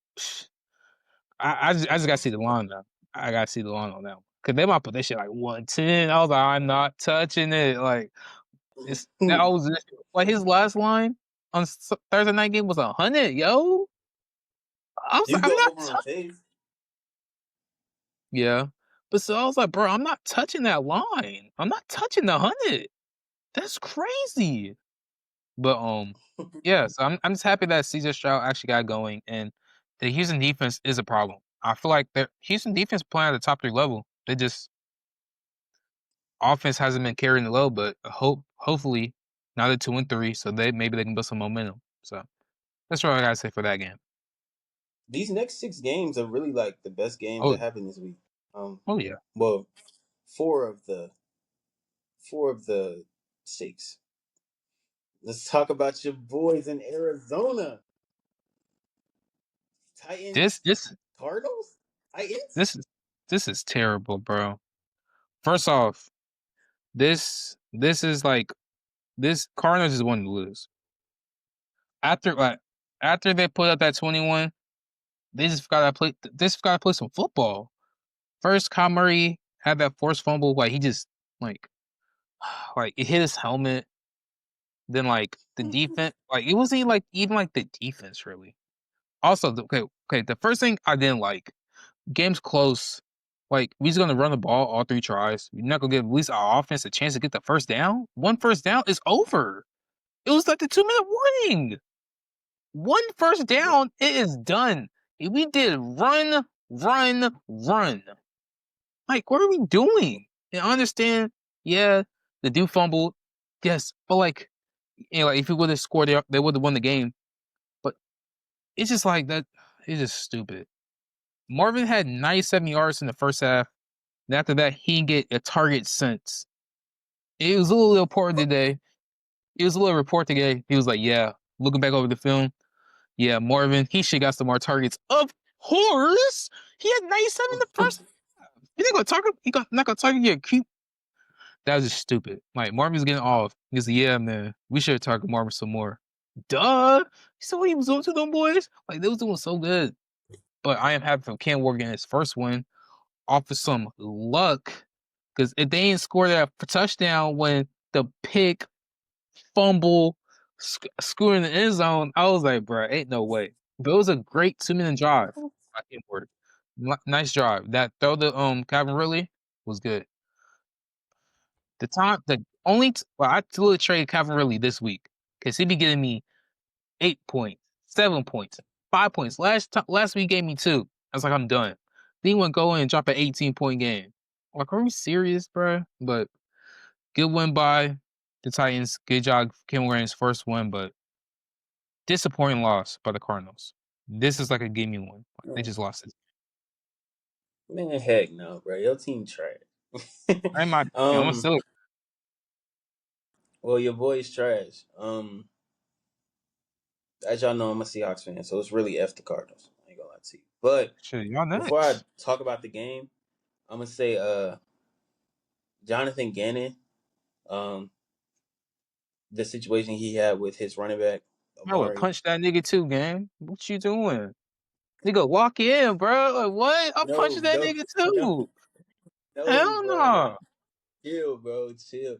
I just gotta see the line now. I gotta see the line on that one. Cause they might put that shit like 110. I was like, I'm not touching it. Like that was like his last line on Thursday night game was 100. Yo, I was You like, I'm go not over on Chase. yeah, but so I was like, bro, I'm not touching that line. I'm not touching the 100. That's crazy. But yeah. So I'm just happy that CJ Stroud actually got going, and the Houston defense is a problem. I feel like the Houston defense playing at the top 3 level. They just offense hasn't been carrying the load, but hopefully now they're 2-3, so maybe they can build some momentum. So that's what I gotta say for that game. These next 6 games are really like the best games Oh, that happened this week. oh yeah. Well, four of the 6. Let's talk about your boys in Arizona. This Titans, this Cardinals, Titans. this is terrible, bro. First off, this is like this Cardinals just wanted to lose. After they put up that 21, they just gotta play some football. First, Kyle Murray had that forced fumble, like he just like it hit his helmet. Then like the defense, like it wasn't even like the defense really. Also, okay, the first thing I didn't like, game's close. Like we just gonna run the ball all 3 tries. You're not gonna give at least our offense a chance to get the first down. One first down is over. It was like the 2-minute warning. One first down, it is done. We did run, run, run. Like, what are we doing? And I understand, yeah, the dude fumbled, yes, but like, like if he would have scored, they would have won the game. But it's just like that. It's just stupid. Marvin had 97 yards in the first half. And after that, he didn't get a target since. It was a little report today. It was a little report today. He was like, yeah, looking back over the film, yeah, Marvin, he should got some more targets. Of course, he had 97 in the first. He not gonna target. Not gonna target your keep. That was just stupid. Like Marvin's getting off. He's like, yeah, man, we should target Marvin some more. Duh. You saw what he was doing to them boys? Like they was doing so good. But I am happy for Cam Ward getting his first win off of some luck. Because if they ain't scored that touchdown when the pick, fumble, screw in the end zone, I was like, bro, ain't no way. But it was a great 2-minute drive by Cam Ward. Nice drive. That throw to Calvin Ridley was good. I totally trade Calvin Ridley this week because he be getting me 8 points, 7 points, 5 points. Last week gave me 2. I was like, I'm done. Then he went go in and drop an 18-point game. Like, are we serious, bro? But good win by the Titans. Good job, Kim Warren's first win, but disappointing loss by the Cardinals. This is like a gimme one. They just lost it. Man, heck no, bro. Your team trash. I'm not. I'm still. Well, your boy's trash. As y'all know, I'm a Seahawks fan, so it's really F the Cardinals. I ain't gonna lie to you. But Shit, y'all before I next. talk about the game, I'm gonna say Jonathan Gannon, um, the situation he had with his running back, I would Amari. punch that nigga too, gang. What you doing? Nigga, walk in, bro. Like, what? I'm No, punching that no, nigga no, too. no, Hell bro. no. Chill, bro. Chill. Bro,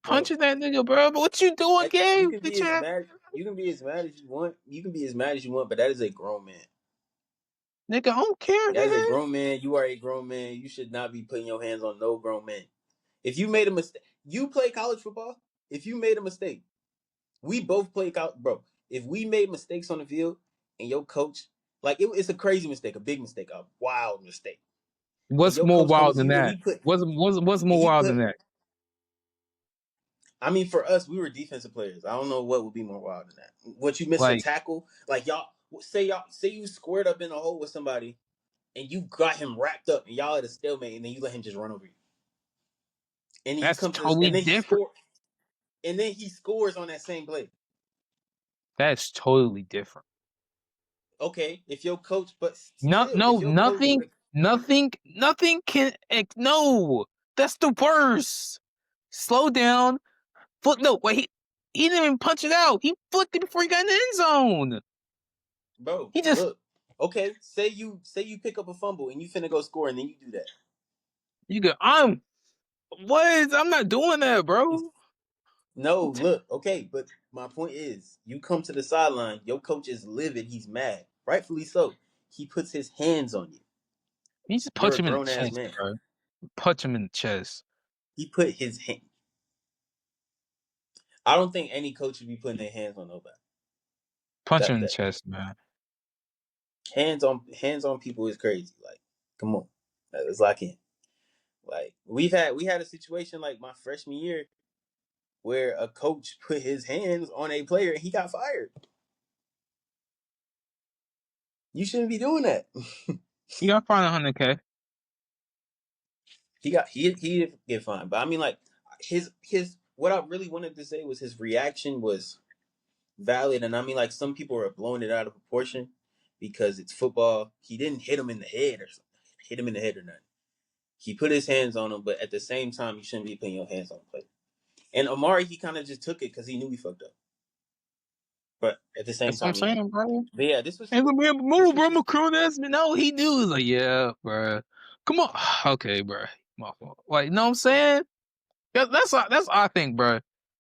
Punching that nigga, bro. But what you doing, you gang? can be Bitch as ass. mad. You can be as mad as you want. You can be as mad as you want, but that is a grown man. Nigga, I don't care, That is a nigga. grown man. You are a grown man. You should not be putting your hands on no grown man. If you made a mistake, you play college football. If you made a mistake, we both play college, bro. If we made mistakes on the field and your coach, like it's a crazy mistake, a big mistake, a wild mistake, and What's your more coach comes wild to than you and that? What's and more he wild put. than that? I mean, for us, we were defensive players. I don't know what would be more wild than that. What you missed a Like, tackle, like y'all say you squared up in a hole with somebody and you got him wrapped up and y'all at a stalemate and then you let him just run over you. And then you that's come to this, totally and then different. he scores on that same play. That's totally different. Okay, if your coach, but No, still, no, if your coach would have, nothing can. No, that's the worst. Slow down. No, wait. He didn't even punch it out. He flicked it before he got in the end zone. bro, He just, look, okay, say you pick up a fumble and you finna go score and then you do that. You go, what? I'm not doing that, bro. No, look, okay, but my point is, you come to the sideline, your coach is livid, he's mad, rightfully so. He puts his hands on you. You just You're punch a him in the grown ass chest, man. bro. Punch him in the chest. He put his hand. I don't think any coach should be putting their hands on nobody. Punch him That in the that chest, man. hands on people is crazy. Like, come on, let's lock in. Like we had a situation like my freshman year where a coach put his hands on a player and he got fired. You shouldn't be doing that. You gotta find 100K. He did get fined, but I mean like his what I really wanted to say was his reaction was valid, and I mean like some people are blowing it out of proportion because it's football. He didn't hit him in the head or something. Hit him in the head or nothing. He put his hands on him, but at the same time, you shouldn't be putting your hands on the player. And Amari, he kind of just took it because he knew he fucked up. But at the same That's what I'm time, he didn't. saying, bro. But yeah, this was Ain't gonna be able to this move, was bro. I'm a just grown ass man. No, he knew. He was like, yeah, bro. Come on. Okay, bro. My fault. Like, you know what I'm saying? That's our thing, bro.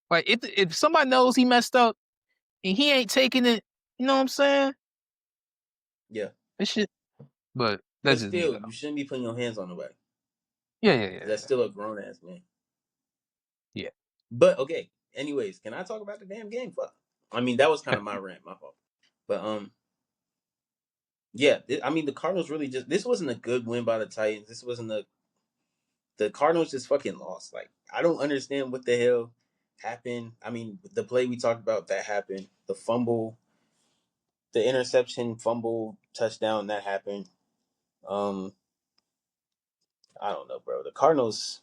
Like, if somebody knows he messed up and he ain't taking it, you know what I'm saying? yeah. This shit. But But that's just me, still, though. you shouldn't be putting your hands on nobody. Yeah, yeah, 'Cause yeah, that's still a grown ass man. yeah. But okay. Anyways, can I talk about the damn game? Fuck. I mean, that was kind of my rant, my fault. But yeah. I mean, the Cardinals really just this wasn't a good win by the Titans. This wasn't the Cardinals just fucking lost. Like I don't understand what the hell happened. I mean, the play we talked about that happened, the fumble, the interception, fumble, touchdown that happened. Um, I don't know, bro. The Cardinals.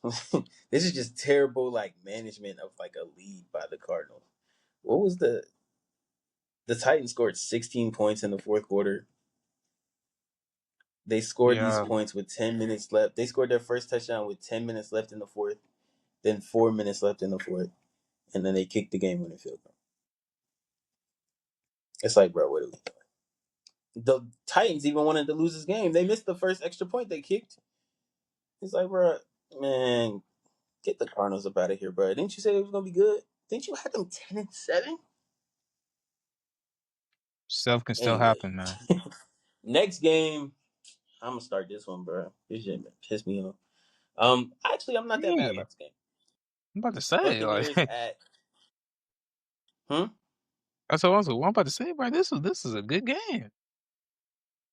This is just terrible, like management of like a lead by the Cardinals. What was the Titans scored 16 points in the fourth quarter. They scored these Yeah. points with 10 minutes left. They scored their first touchdown with 10 minutes left in the fourth, then 4 minutes left in the fourth, and then they kicked the game winning field goal. It's like, bro, what are we doing? The Titans even wanted to lose this game. They missed the first extra point they kicked. It's like, bro, man, get the Cardinals up out of here, bro. Didn't you say it was gonna be good? Didn't you have them 10-7? Stuff can still Anyway, happen, man. next game, I'm gonna start this one, bro. This shit pissed me off. Actually, I'm not that mad Yeah. about this game. I'm about to say, like, Buccaneers at hmm. that's what I'm about to say, bro. This is a good game.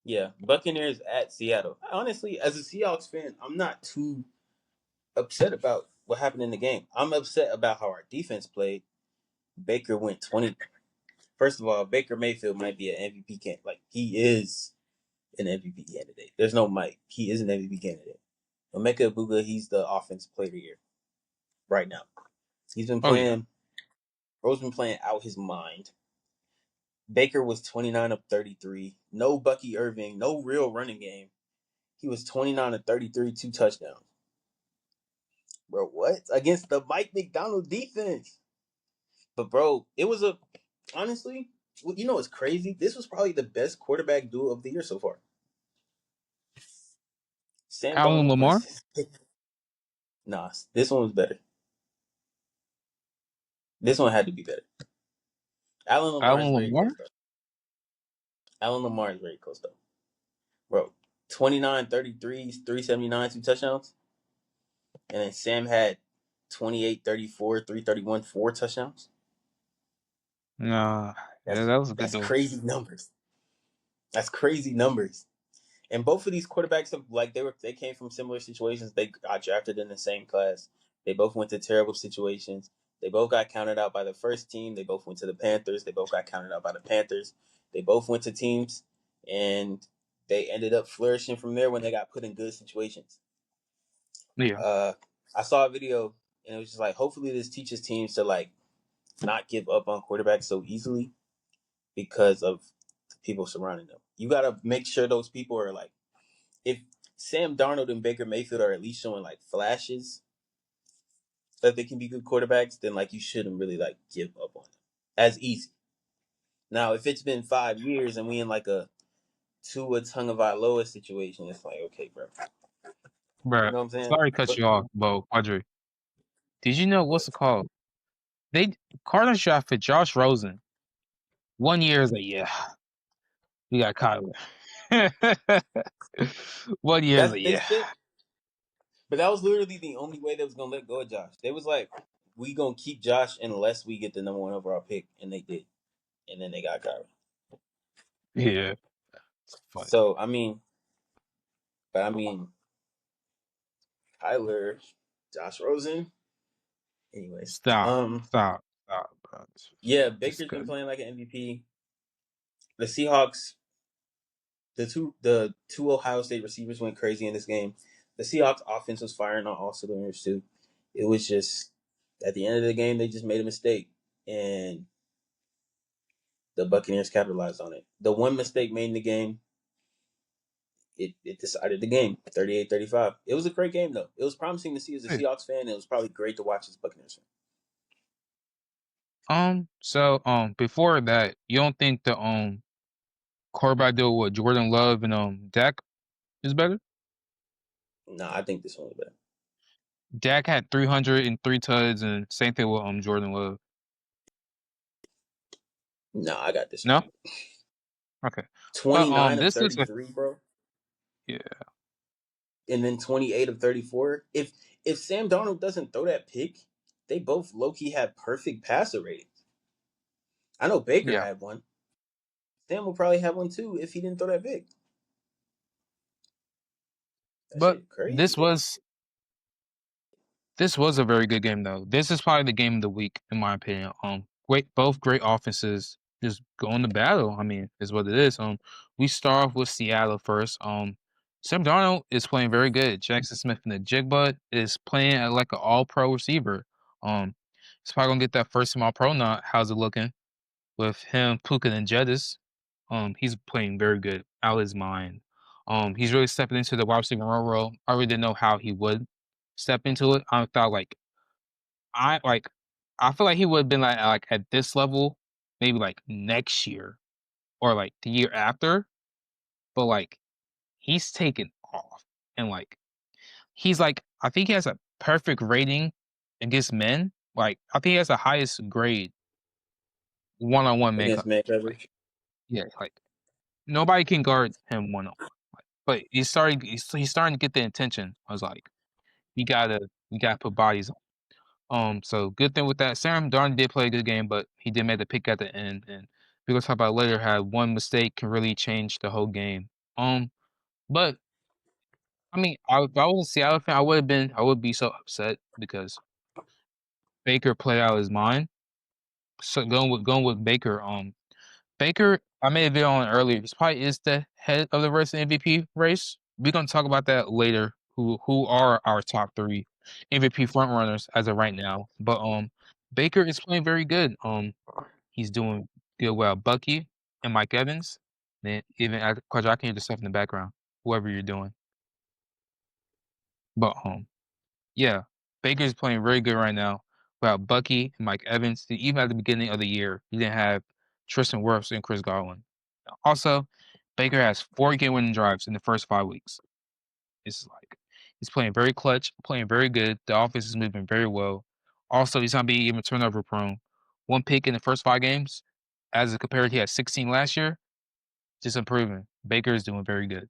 Yeah, Buccaneers at Seattle. Honestly, as a Seahawks fan, I'm not too upset about what happened in the game. I'm upset about how our defense played. Baker went 20. First of all, Baker Mayfield might be an MVP candidate. Like he is an MVP candidate. There's no Mike. He is an MVP candidate. Emeka Ibuka, he's the offensive player of the year right now. He's been Oh yeah. playing. Bro's been playing out his mind. Baker was 29 of 33. No Bucky Irving. No real running game. He was 29 of 33, 2 touchdowns. Bro, what? Against the Mike McDonald defense. But bro, it was honestly, you know what's crazy? This was probably the best quarterback duo of the year so far. Sam Allen Darnold Lamar. versus Nah, this one was better. This one had to be better. Alan Lamar is Allen very Lamar. close though. Alan Lamar is very close though. Bro, 29, 33, 379, 2 touchdowns. And then Sam had 28, 34, 331, 4 touchdowns. Nah. Yeah, That's that was a good that's though. crazy numbers. That's crazy numbers. And both of these quarterbacks have like they came from similar situations. They got drafted in the same class. They both went to terrible situations. They both got counted out by the first team. They both went to the Panthers. They both got counted out by the Panthers. They both went to teams and they ended up flourishing from there when they got put in good situations. Yeah. Uh, I saw a video and it was just like, hopefully this teaches teams to like not give up on quarterbacks so easily because of the people surrounding them. You got to make sure those people are like, if Sam Darnold and Baker Mayfield are at least showing like flashes that they can be good quarterbacks, then like you shouldn't really like give up on them as easy. Now, if it's been 5 years and we in like a Tua Tagovailoa situation, it's like okay, bro. Bruh, You know what I'm saying? sorry to cut But you off, but Audrey, did you know what's it called? They Cardinals drafted Josh Rosen. 1 year is like, yeah, we got Kyler. 1 year is that's like, they yeah, said, but that was literally the only way they was gonna let go of Josh. They was like, we gonna keep Josh unless we get the number one overall pick, and they did, and then they got Kyler. yeah. It's funny. So I mean, but I mean, Kyler, Josh Rosen. Anyways, Stop, bro. yeah, This is Baker's been good. playing like an MVP. The Seahawks, the two Ohio State receivers went crazy in this game. The Seahawks offense was firing on all cylinders too. It was just at the end of the game they just made a mistake, and the Buccaneers capitalized on it. The one mistake made in the game, it decided the game 38-35. It was a great game though. It was promising to see as a Yeah. Seahawks fan. It was probably great to watch as a Buccaneers fan. Before that, you don't think the quarterback deal with Jordan Love and Dak is better? No, I think this one was better. Dak had 303 tuds, and same thing with Jordan Love. No, I got this one. No? Okay. But 29 of this looks like 33, bro. yeah. And then 28 of 34. If Sam Darnold doesn't throw that pick, they both low key have perfect passer ratings. I know Baker Yeah. had one. Sam will probably have one too if he didn't throw that pick. That But shit crazy. this was a very good game though. This is probably the game of the week in my opinion. Both great offenses just going to battle. I mean, is what it is. We start off with Seattle first. Sam Darnold is playing very good. Jackson Smith and the Jigbutt is playing at like an all-pro receiver. He's probably gonna get that first team all-pro nod. How's it looking with him, Puka and Jettis? He's playing very good, out of his mind. He's really stepping into the wide receiver role. I really didn't know how he would step into it. I thought I like I feel like he would have been like at this level maybe like next year or like the year after, but like he's taken off and like he's like I think he has a perfect rating against men. Like I think he has the highest grade one-on-one man Against coverage. man coverage. Like yeah, like nobody can guard him one-on-one. Like, but he's starting to get the attention. I was like, you gotta put bodies on. So good thing with that. Sam Darn did play a good game, but he did make the pick at the end, and we're gonna talk about it later. Had one mistake can really change the whole game. But I mean, if I was a Seattle fan, I would be so upset because Baker played out his mind. So going with Baker, Baker, I made a video on it earlier. He probably is the head of the rest of the MVP race. We're gonna talk about that later. Who are our top three MVP front runners as of right now? But Baker is playing very good. He's doing good well. Bucky and Mike Evans. Then even cause I can hear the stuff in the background. Whoever you're doing. But yeah, Baker's playing very good right now. Well, Bucky and Mike Evans. Even at the beginning of the year, you didn't have Tristan Wirfs and Chris Garland. Also, Baker has 4 game-winning drives in the first 5 weeks. It's like he's playing very clutch, playing very good. The offense is moving very well. Also, he's not being even turnover prone. 1 pick in the first 5 games, as compared he had 16 last year. Just improving. Baker is doing very good.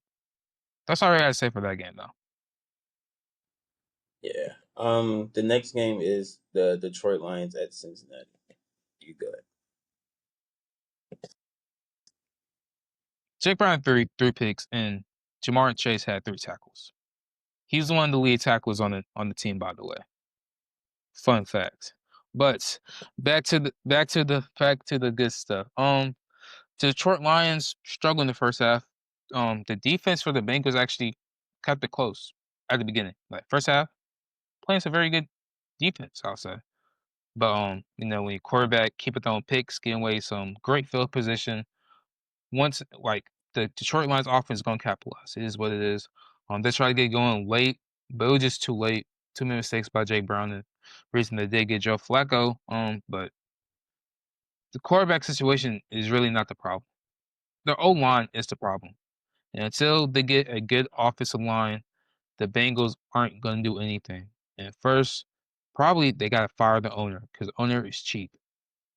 That's all I gotta say for that game, though. Yeah. The next game is the Detroit Lions at Cincinnati. You good? Jake Brown had three picks, and Jamar Chase had 3 tackles. He's one of the lead tacklers on the team, by the way. Fun fact. But back to the good stuff. The Detroit Lions struggled in the first half. The defense for the Bengals actually kept it close at the beginning. Like first half, playing some very good defense, I'll say. But when your quarterback keep it on picks, getting away some great field position. Once like the Detroit Lions offense is gonna capitalize. It is what it is. They tried to get going late, but it was just too late. Too many mistakes by Jake Brown. And reason they did get Joe Flacco. But the quarterback situation is really not the problem. The O line is the problem. And until they get a good offensive line, the Bengals aren't gonna do anything. And first, probably they gotta fire the owner because the owner is cheap.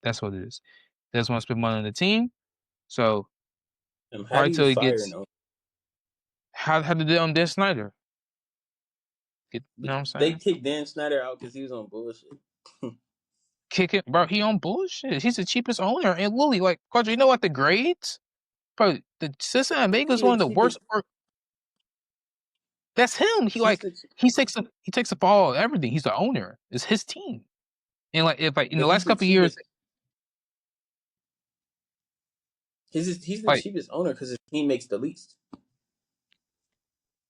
That's what it is. They just want to spend money on the team. So How do probably you till he fire gets an owner? how did they on Dan Snyder? You know what I'm They saying? kicked Dan Snyder out because he was on bullshit. Kick it, bro. He on bullshit. He's the cheapest owner. And Lily, like, Quadri, you know what the grades? Bro, the Cincinnati Bengals He one the of the worst. cheapest. That's him. He's the, He takes the fall everything. He's the owner. It's his team. And like if like in but the he's last the couple of years, cheapest. He's the like cheapest owner because his team makes the least.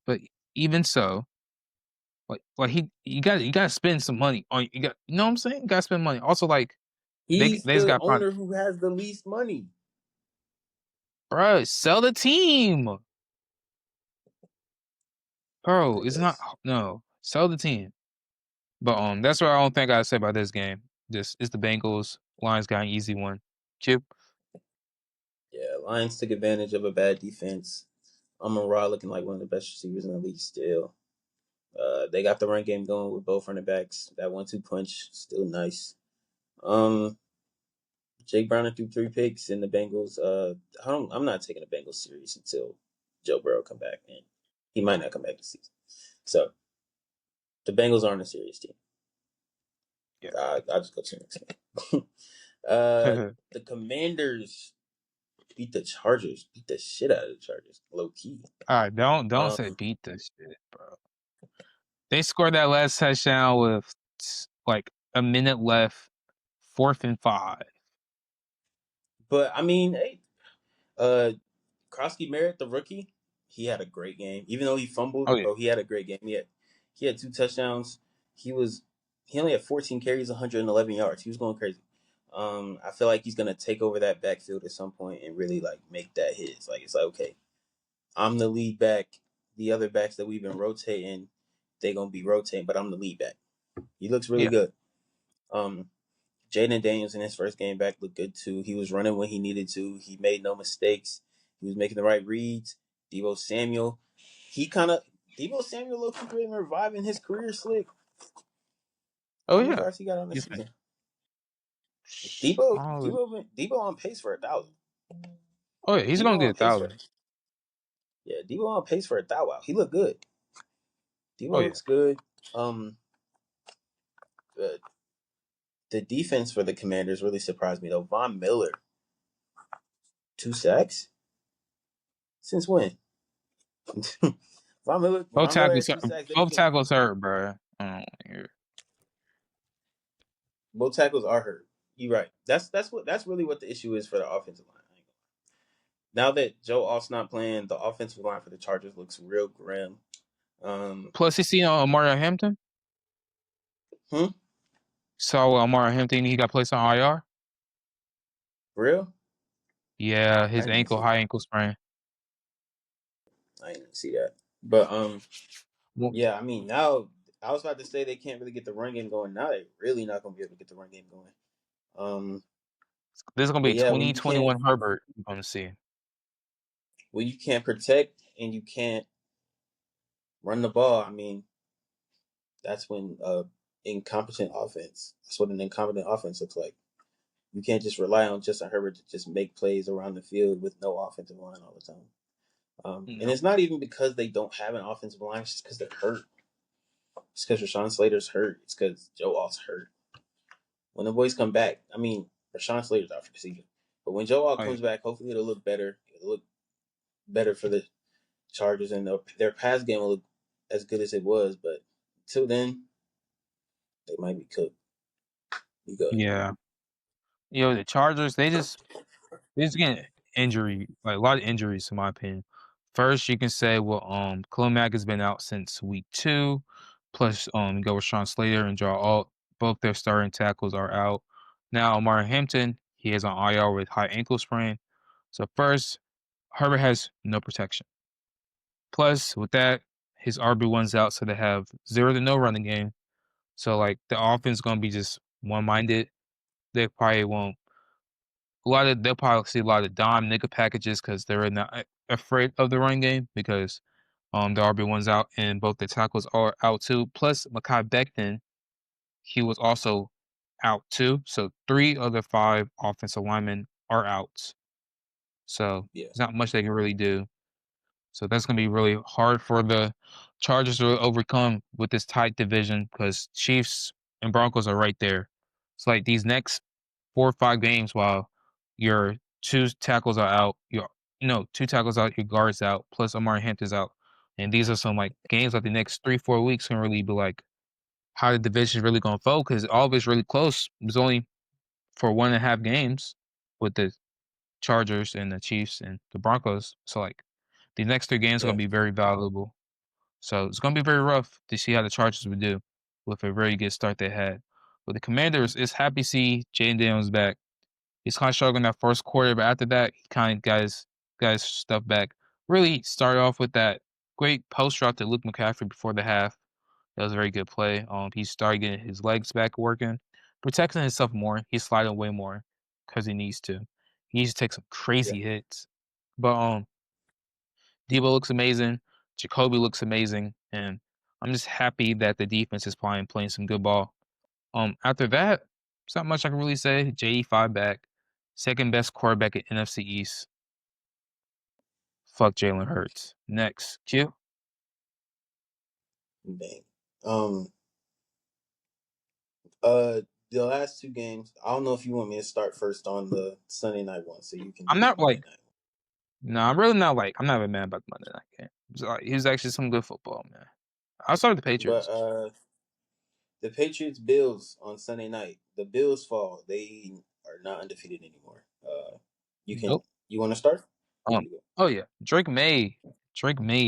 but even so, like he you gotta spend some money on you know what I'm saying? You gotta spend money. Also like He's they just the got find owner who has the least money. bro, sell the team. Bro, I it's not guess. no. Sell the team. But that's what I don't think I say about this game. Just it's the Bengals. Lions got an easy one. Chip. Yeah, Lions took advantage of a bad defense. Amon-Ra looking like one of the best receivers in the league still. They got the run game going with both running backs. That 1-2 punch still nice. Jake Browning threw 3 picks in the Bengals. I'm not taking the Bengals serious until Joe Burrow come back, and he might not come back this season. So the Bengals aren't a serious team. Yeah. I'll just go to the next game. The Commanders beat the Chargers. Beat the shit out of the Chargers. Low key. All right, don't say Um, beat this shit, bro. They scored that last touchdown with like a minute left, 4th and 5. but I mean, hey, uh, Krosky Merritt, the rookie, he had a great game. Even though he fumbled, Oh yeah. bro, he had a great game. He had 2 touchdowns. He only had 14 carries, 111 yards. He was going crazy. I feel like he's gonna take over that backfield at some point and really like make that his. Like it's like okay, I'm the lead back. The other backs that we've been rotating, they gonna be rotating, but I'm the lead back. He looks really Yeah. good. Um, Jaden Daniels in his first game back looked good too. He was running when he needed to. He made no mistakes. He was making the right reads. Debo Samuel, he kind of Debo Samuel looked really reviving his career slick. Oh How many yeah. yards he got on the He's like, season? Debo oh, Debo on pace for 1,000. oh yeah, he's Debo gonna get on pace for 1,000. Debo on pace for 1,000. Wow, he looked good. Oh Debo yeah. looks good. The, the defense for the Commanders really surprised me though. Von Miller, 2 sacks. Since when? Both Von Miller tackles, had 2 sacks. They was both getting tackles hurt, bro. I don't hear. both tackles are hurt. You're right. That's really what the issue is for the offensive line. Now that Joe Alt's not playing, the offensive line for the Chargers looks real grim. Plus, you see Mario Hampton. Hmm? So Mario Hampton, he got placed on IR. Real? Yeah, I his didn't even see high that. ankle sprain. I didn't even see that. But Well, yeah. I mean, now I was about to say they can't really get the run game going. Now they're really not going to be able to get the run game going. Um, this is gonna but be yeah, 2021 Herbert. I'm gonna see. when you can't protect and you can't run the ball, I mean, that's when incompetent offense. That's what an incompetent offense looks like. You can't just rely on Justin Herbert to just make plays around the field with no offensive line all the time. And No. it's not even because they don't have an offensive line; it's just because they're hurt. It's because Rashawn Slater's hurt. It's because Joe Alt's hurt. When the boys come back, I mean, Rashawn Slater's out for the season, but when Joe Alt Oh yeah. comes back, hopefully it'll look better. It'll look better for the Chargers, and their pass game will look as good as it was. But until then, they might be cooked. You go ahead. Yeah. The Chargers, they just get injury, like a lot of injuries in my opinion. First, you can say, well, Khalil Mack has been out since week 2. Plus, you go with Sean Slater and Joe Alt. Both their starting tackles are out. Now, Omar Hampton, he is on IR with high ankle sprain. So first, Herbert has no protection. Plus, with that, his RB1's out, so they have 0 to no running game. So like the offense is gonna be just one minded. They probably won't they'll probably see a lot of dime nigga packages because they're not afraid of the run game because The RB1's out, and both the tackles are out too. Plus, Mekhi Becton, he was also out too. So 3 of the 5 offensive linemen are out. So Yeah. there's not much they can really do. So that's going to be really hard for the Chargers to overcome with this tight division because Chiefs and Broncos are right there. It's like these next 4 or 5 games while your 2 tackles are out, 2 tackles out, your guards out, plus Amari Hampton's out. And these are some like games like the next 3, 4 weeks can really be like how the division is really going to fall because all of it's really close. It was only for 1.5 games with the Chargers and the Chiefs and the Broncos. So like the next 3 games are Yeah. going to be very valuable. So it's going to be very rough to see how the Chargers would do with a very good start they had. But the Commanders, it's happy to see Jayden Daniels back. He's kind of struggling that first quarter, but after that, he kind of got his stuff back. Really started off with that great post route to Luke McCaffrey before the half. That was a very good play. He started getting his legs back working, protecting himself more. He's sliding way more because he needs to. He needs to take some Yeah. crazy hits. But Debo looks amazing. Jacoby looks amazing, and I'm just happy that the defense is playing some good ball. After that, there's not much I can really say. JE5 back, second best quarterback at NFC East. Fuck Jalen Hurts. Next, Q. Dang. The last 2 games. I don't know if you want me to start first on the Sunday night one, so you can do I'm the not Monday like, night. no, I'm really not like, I'm not even mad about the Monday night game. It was actually some good football, man. I'll start with the But Patriots. the Patriots Bills on Sunday night. The Bills fall. They are not undefeated anymore. You can Nope. you want to start? Um, oh yeah, Drake May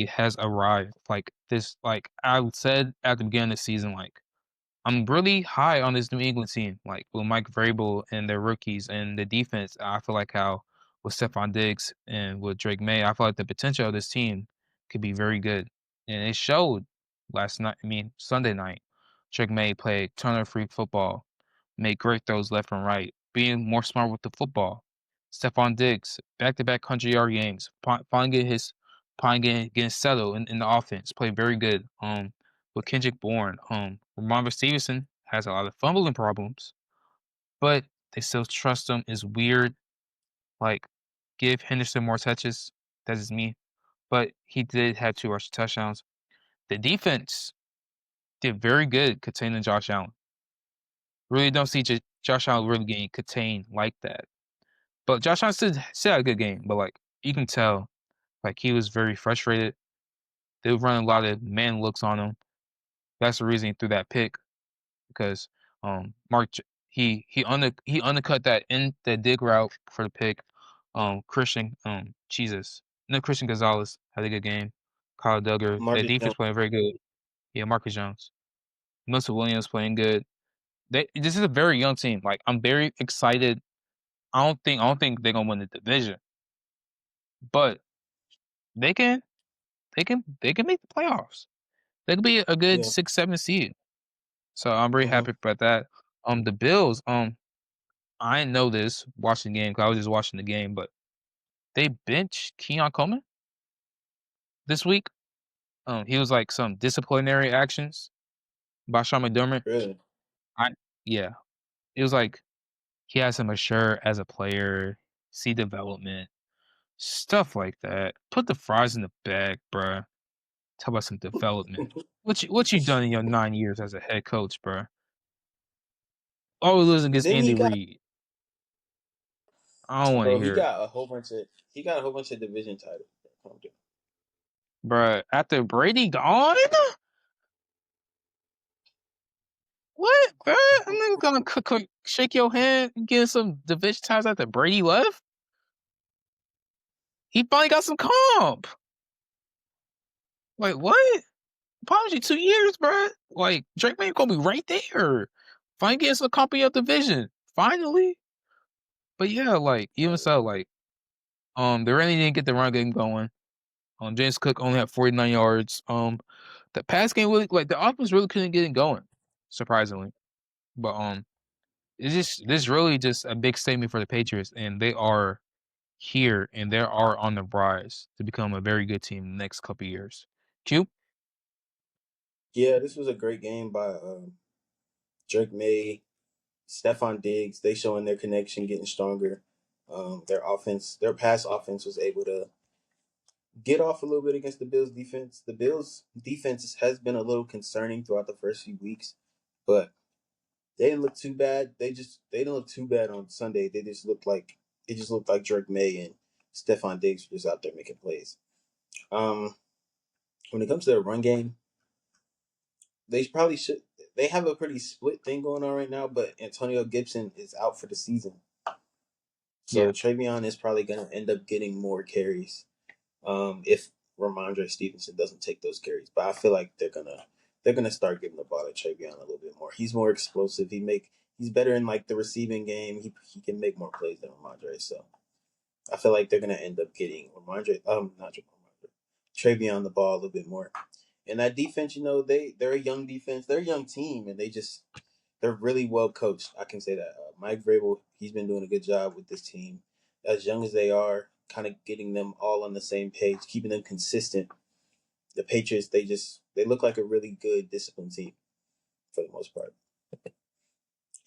has arrived. Like this, like I said at the beginning of the season, like I'm really high on this New England team, like with Mike Vrabel and their rookies and the defense. I feel like how with Stephon Diggs and with Drake May, I feel like the potential of this team could be very good, and it showed last night. I mean Sunday night, Drake May played ton of free football, made great throws left and right, being more smart with the football. Stephon Diggs, back-to-back 100-yard games, finally getting settled in the offense, played very good. With Kendrick Bourne, Ramondre Stevenson has a lot of fumbling problems, but they still trust him. Is weird. Like, give Henderson more touches. That is me. But he did have 2 rushing touchdowns. The defense did very good containing Josh Allen. Really don't see Josh Allen really getting contained like that. But Josh Allen still had a good game. But like you can tell, like he was very frustrated. They were running a lot of man looks on him. That's the reason he threw that pick because Mark he undercut that dig route for the pick. Christian Christian Gonzalez had a good game. Kyle Duggar, their Marcus defense Jones. playing very good. Yeah, Marcus Jones, Melissa Williams playing good. This is a very young team. Like I'm very excited. I don't think they're gonna win the division, but they can they can make the playoffs. They could be a good Yeah. 6, 7 seed. So I'm very Mm-hmm. happy about that. The Bills, I didn't know this watching the game 'cause I was just watching the game, but they benched Keon Coleman this week. He was like some disciplinary actions by Sean McDermott. Really. I yeah, it was like he has to mature as a player, see development, stuff like that. Put the fries in the bag, bruh. Talk about some development. What you done in your 9 years as a head coach, bruh? All we losing against Then Andy Reid. I don't want to he hear it, got a whole bunch of division titles. Calm down. bruh. After Brady gone, what, bruh? I'm not gonna shake your hand and get some division ties after Brady left. He finally got some comp. Like what? Apology 2 years, bruh. Like Drake May gonna be right there. Finally getting some comp in your division. Finally. But yeah, like even so, like they really didn't get the run game going. James Cook only had 49 yards. The pass game really like the offense really couldn't get it going, surprisingly. But it's just this really just a big statement for the Patriots, and they are here and they are on the rise to become a very good team in the next couple years. Q? Yeah, this was a great game by Drake May, Stephon Diggs. They showing their connection, getting stronger. Their pass offense was able to get off a little bit against the Bills defense. The Bills defense has been a little concerning throughout the first few weeks, but they didn't look too bad. They didn't look too bad on Sunday. It just looked like Drake May and Stephon Diggs were just out there making plays. Um, when it comes to the run game, they probably should. They have a pretty split thing going on right now, but Antonio Gibson is out for the season, so Yeah. Travion is probably going to end up getting more carries if Ramondre Stevenson doesn't take those carries. But I feel like they're gonna start giving the ball to Travion a little bit more. He's more explosive. He's better in like the receiving game. He can make more plays than Ramondre. So I feel like they're gonna end up getting Ramondre not Ramondre, Travion the ball a little bit more. And that defense, they're a young defense. They're a young team, and they're really well coached. I can say that. Mike Vrabel, he's been doing a good job with this team. As young as they are, kind of getting them all on the same page, keeping them consistent. The Patriots, they look like a really good, disciplined team for the most part.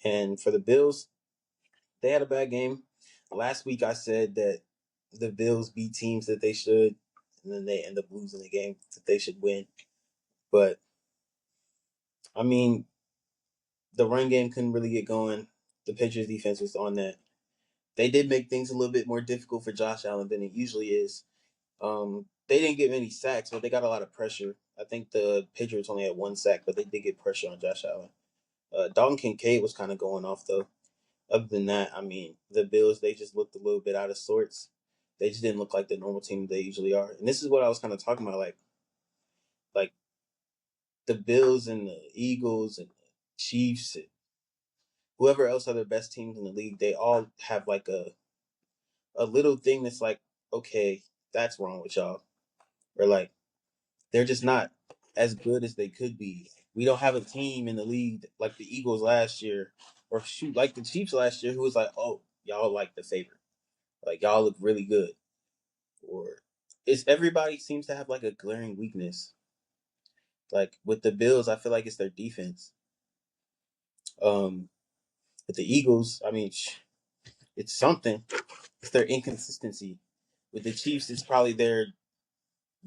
And for the Bills, they had a bad game. Last week, I said that the Bills beat teams that they should, and then they end up losing the game that they should win. But I mean, the run game couldn't really get going. The Patriots defense was on that. They did make things a little bit more difficult for Josh Allen than it usually is. They didn't get many sacks, but they got a lot of pressure. I think the Patriots only had one sack, but they did get pressure on Josh Allen. Dalton Kincaid was kind of going off though. Other than that, I mean, the Bills, they just looked a little bit out of sorts. They just didn't look like the normal team they usually are. And this is what I was kind of talking about, like the Bills and the Eagles and the Chiefs and whoever else are the best teams in the league. They all have like a little thing that's like, okay, that's wrong with y'all, or like they're just not as good as they could be. We don't have a team in the league like the Eagles last year, or shoot, like the Chiefs last year, who was like, oh, y'all like the favorite, like y'all look really good, or it's everybody seems to have like a glaring weakness. Like with the Bills, I feel like it's their defense. Um, with the Eagles, I mean, it's something. It's their inconsistency. With the Chiefs, it's probably their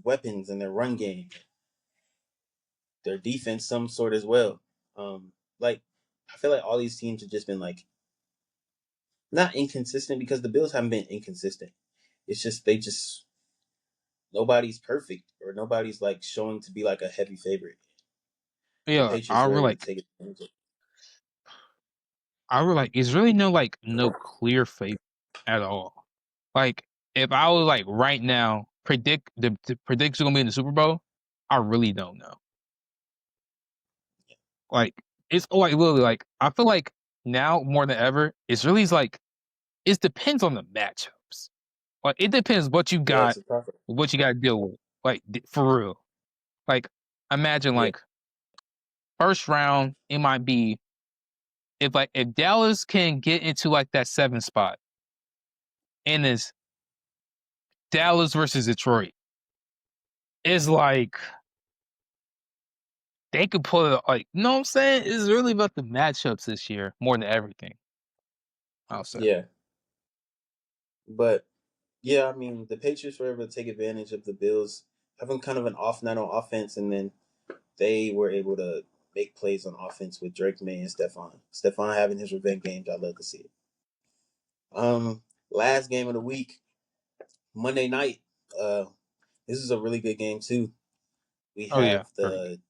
weapons and their run game, their defense, some sort as well. Like I feel like all these teams have just been like not inconsistent because the Bills haven't been inconsistent. It's just nobody's perfect or nobody's like showing to be like a heavy favorite. The Yeah, Patriots were able to take advantage of. I would like it's really no clear favorite at all. Like if I was like right now predict who's gonna be in the Super Bowl, I really don't know. Like it's like literally like I feel like now more than ever, it's really like it depends on the matchups. Like it depends Yeah, it's a tough. what you got to deal with. Like for real. Like imagine Yeah, like first round, it might be if Dallas can get into like that 7 spot and it's Dallas versus Detroit, it's like they could pull it like you know what I'm saying? It's really about the matchups this year more than everything. I'll say. yeah, but yeah, I mean the Patriots were able to take advantage of the Bills having kind of an off night on offense, and then they were able to make plays on offense with Drake May and Stephon. Stephon having his revenge games, I love to see it. Last game of the week, Monday night. Uh, this is a really good game too. We Oh yeah, have very good. the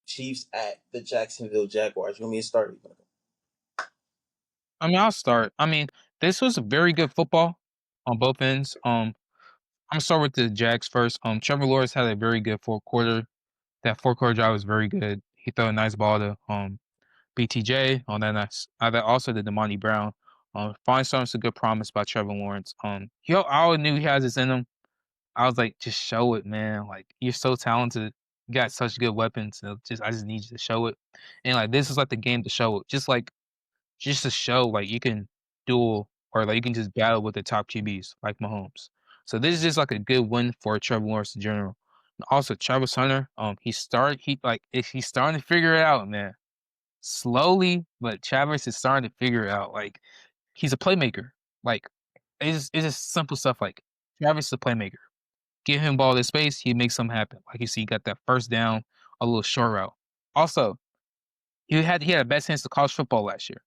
Chiefs at the Jacksonville Jaguars. You want me to start? I mean, I'll start. I mean, this was a very good football on both ends. I'm gonna start with the Jags first. Trevor Lawrence had a very good fourth quarter. That fourth quarter drive was very good. He threw a nice ball to BTJ on that nice. That also did the Monty Brown. Fine Storm's a good promise by Trevor Lawrence. I always knew he has this in him. I was like, just show it, man. Like you're so talented. You got such good weapons. I just need you to show it. And like this is like the game to show it. Just to show like you can duel or like you can just battle with the top QBs like Mahomes. So this is just like a good win for Trevor Lawrence in general. Also, Travis Hunter, he's starting to figure it out, man. Slowly, but Travis is starting to figure it out. Like, he's a playmaker. Like, it's just simple stuff like Travis is a playmaker. Give him ball in space, he makes something happen. Like you see, he got that first down, a little short route. Also, he had a best chance to college football last year.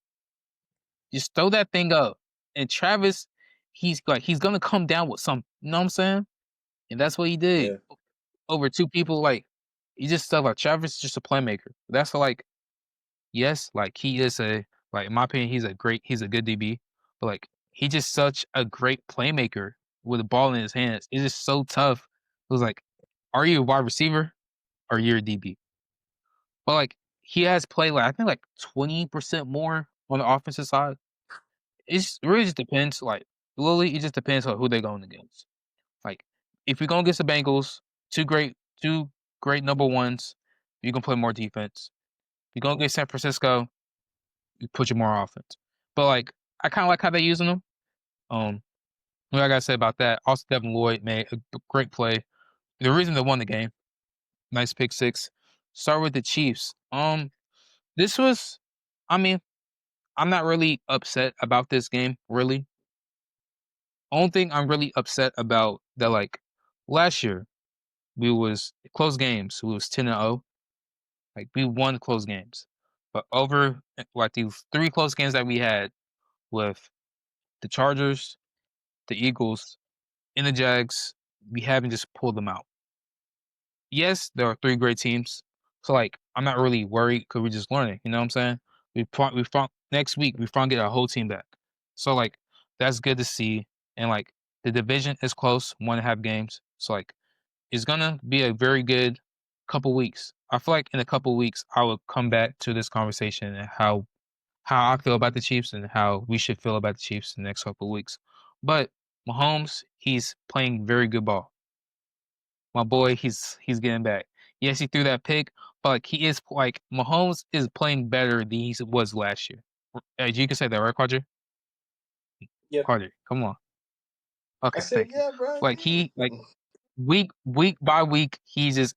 Just throw that thing up. And Travis, he's gonna come down with something. You know what I'm saying? And that's what he did. Yeah. Over two people, like you just stuff like Travis is just a playmaker. That's like yes, like he is in my opinion, he's a good DB, but like he's just such a great playmaker with the ball in his hands. It's just so tough. It was like, are you a wide receiver or you're a DB? But like he has played like I think like 20% more on the offensive side. It really just depends. Like literally, it just depends on who they're going against. Like if you're going against the Bengals, two great number ones, you can play more defense. You're going against San Francisco, you put you more offense. But like I kind of like how they're using them. Um, what I gotta say about that? Also, Devin Lloyd made a great play. The reason they won the game, nice pick six. Start with the Chiefs. This was, I mean, I'm not really upset about this game. Really, only thing I'm really upset about that like last year we was close games. We was 10-0. Like we won close games, but over like these three close games that we had with the Chargers, the Eagles, and the Jags, we haven't just pulled them out. Yes, there are three great teams, so like I'm not really worried because we're just learning. You know what I'm saying? We next week we finally get our whole team back, so like that's good to see. And like the division is close, 1.5 games, so like it's gonna be a very good couple weeks. I feel like in a couple weeks I will come back to this conversation and how I feel about the Chiefs and how we should feel about the Chiefs in the next couple of weeks. But Mahomes, he's playing very good ball. My boy, he's getting back. Yes, he threw that pick, but like, he is like Mahomes is playing better than he was last year. You can say that, right, Quadri? Yeah. Quadri, come on. I Okay, said, thank you. yeah, bro. Like he like Yeah. week by week, he's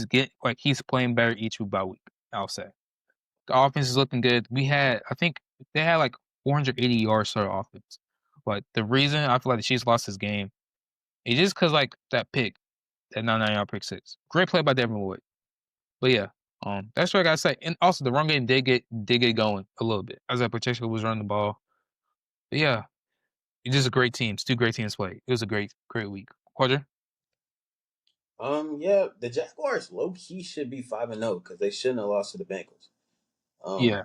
get like he's playing better each week by week. I'll say the offense is looking good. I think they had like 480 yards for the offense. But the reason I feel like the Chiefs lost this game is just because like that pick, that 99-yard pick six. Great play by Devin Lloyd. But yeah, that's what I gotta say. And also the run game did get going a little bit. As that Pacheco was running the ball. But yeah, it's just a great team. It's two great teams play. It was a great week. Quadra? Yeah, the Jaguars low key should be 5-0 because they shouldn't have lost to the Bengals. Um, Yeah,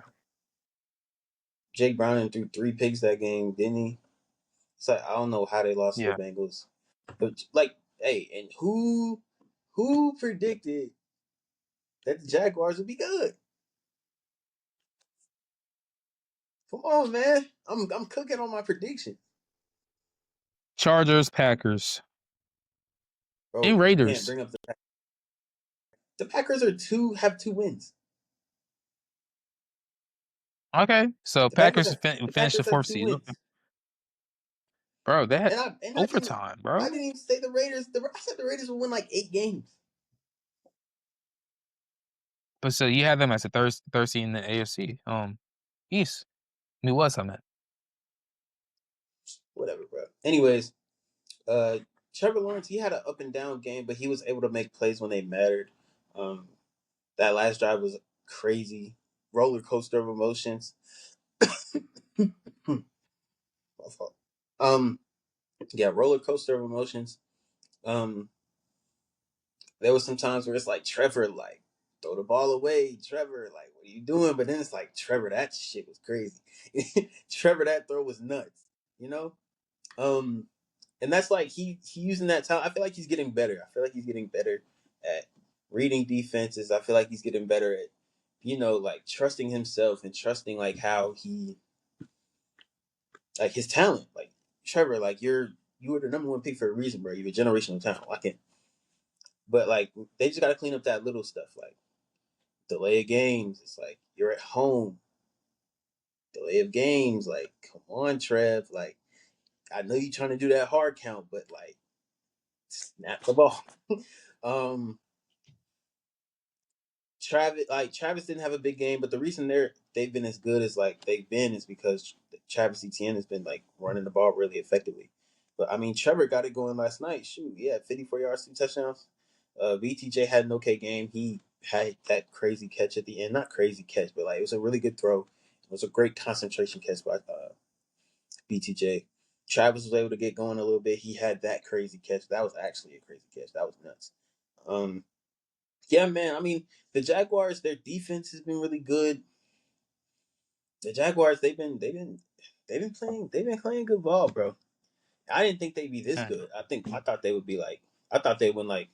Jake Browning threw three picks that game, didn't he? So I don't know how they lost to yeah. the Bengals. But like, hey, and who predicted that the Jaguars would be good? Come on, man. I'm cooking on my prediction. Chargers, Packers, and Bro, you can't Raiders. bring up the Packers are have two wins. Okay, so The Packers Packers have the finished the Packers have fourth two seed. Okay. wins. Bro, they had And overtime, I bro. didn't even say the Raiders. I said the Raiders will win like 8 games. But so you had them as a third seed in the AFC, East. I mean, what's I meant? Whatever, bro. Anyways, uh, Trevor Lawrence, he had an up and down game, but he was able to make plays when they mattered. Um, that last drive was crazy, roller coaster of emotions. My fault. Um, yeah, roller coaster of emotions. Um, there was some times where it's like Trevor, like throw the ball away, Trevor, like what are you doing? But then it's like Trevor, that shit was crazy. Trevor, that throw was nuts. You know. Um, and that's like he using that talent. I feel like he's getting better. I feel like he's getting better at reading defenses. I feel like he's getting better at like trusting himself and trusting like how he like his talent. Like Trevor, like you were the number one pick for a reason, bro. You're a generational talent. I can But like they just gotta clean up that little stuff, like delay of games. It's like you're at home. Delay of games, like come on, Trev. Like I know you're trying to do that hard count, but like snap the ball. Um, Travis didn't have a big game, but the reason they've been as good as like they've been is because Travis Etienne has been like running the ball really effectively. But I mean, Trevor got it going last night. Shoot, yeah, 54 yards, 2 touchdowns. BTJ had an okay game. He had that crazy catch at the end. Not crazy catch, but like it was a really good throw. It was a great concentration catch by BTJ. Travis was able to get going a little bit. He had that crazy catch. That was actually a crazy catch. That was nuts. Yeah, man. I mean, the Jaguars, their defense has been really good. The Jaguars, they've been playing good ball, bro. I didn't think they'd be this good. I thought they would be like I thought they'd win like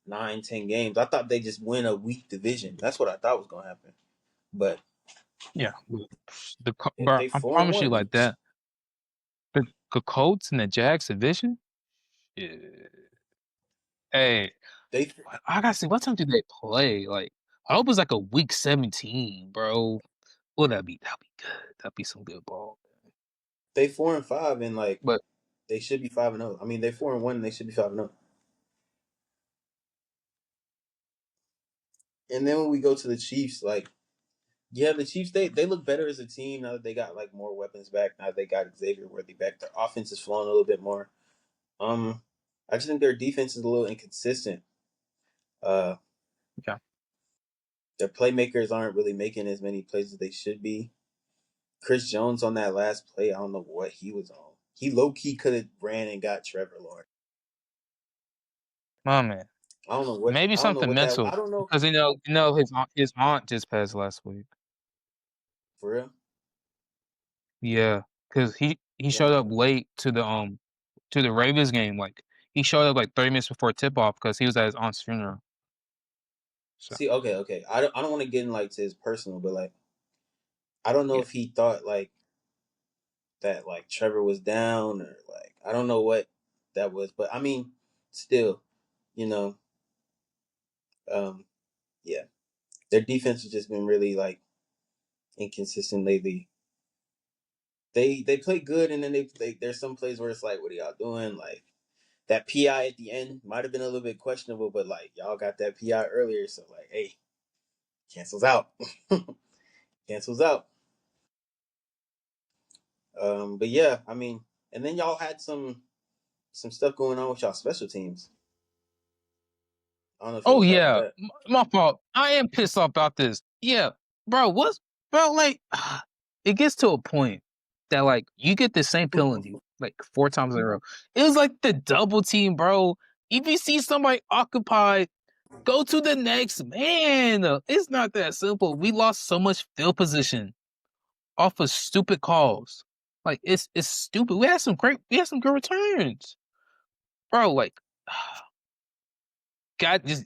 9, 10 games. I thought they just win a weak division. That's what I thought was gonna happen. But Yeah, bro, they I four and promise you one. like that. The Colts and the Jags division. Yeah. Hey, They I gotta see what time do they play? Like, I hope it's like a week 17, bro. Well, that'd be good. That'd be some good ball. they 4-5 and like But they should be 5-0. I mean, they 4-1 and they should be 5-0. And then when we go to the Chiefs, like yeah, the Chiefs they look better as a team now that they got like more weapons back. Now that they got Xavier Worthy back, their offense is flowing a little bit more. Um, I just think their defense is a little inconsistent. Uh, yeah, their playmakers aren't really making as many plays as they should be. Chris Jones on that last play, I don't know what he was on. He low key could have ran and got Trevor Lawrence. my man. Maybe I don't know something what that mental I don't know because his aunt just passed last week. for real. Yeah, because he Yeah. showed up late to the Ravens game. Like he showed up like 30 minutes before tip off because he was at his aunt's funeral. So See, okay. I don't want to get in like to his personal, but like I don't know yeah. if he thought like that like Trevor was down or like I don't know what that was, but I mean, still, you know, um, yeah, their defense has just been really like inconsistent lately. They play good, and then there's some plays where it's like, what are y'all doing? Like that PI at the end might have been a little bit questionable, but like y'all got that PI earlier, so like, hey, cancels out, cancels out. But yeah, I mean, and then y'all had some stuff going on with y'all special teams. I don't know if you Oh want to talk about yeah, that. my fault. I am pissed off about this. Yeah, bro. What's bro like? It gets to a point that like you get the same penalty like 4 times in a row. It was like the double team, bro. If you see somebody occupied, go to the next man. It's not that simple. We lost so much field position off of stupid calls. Like it's stupid. We had some good returns, bro. Like, God, just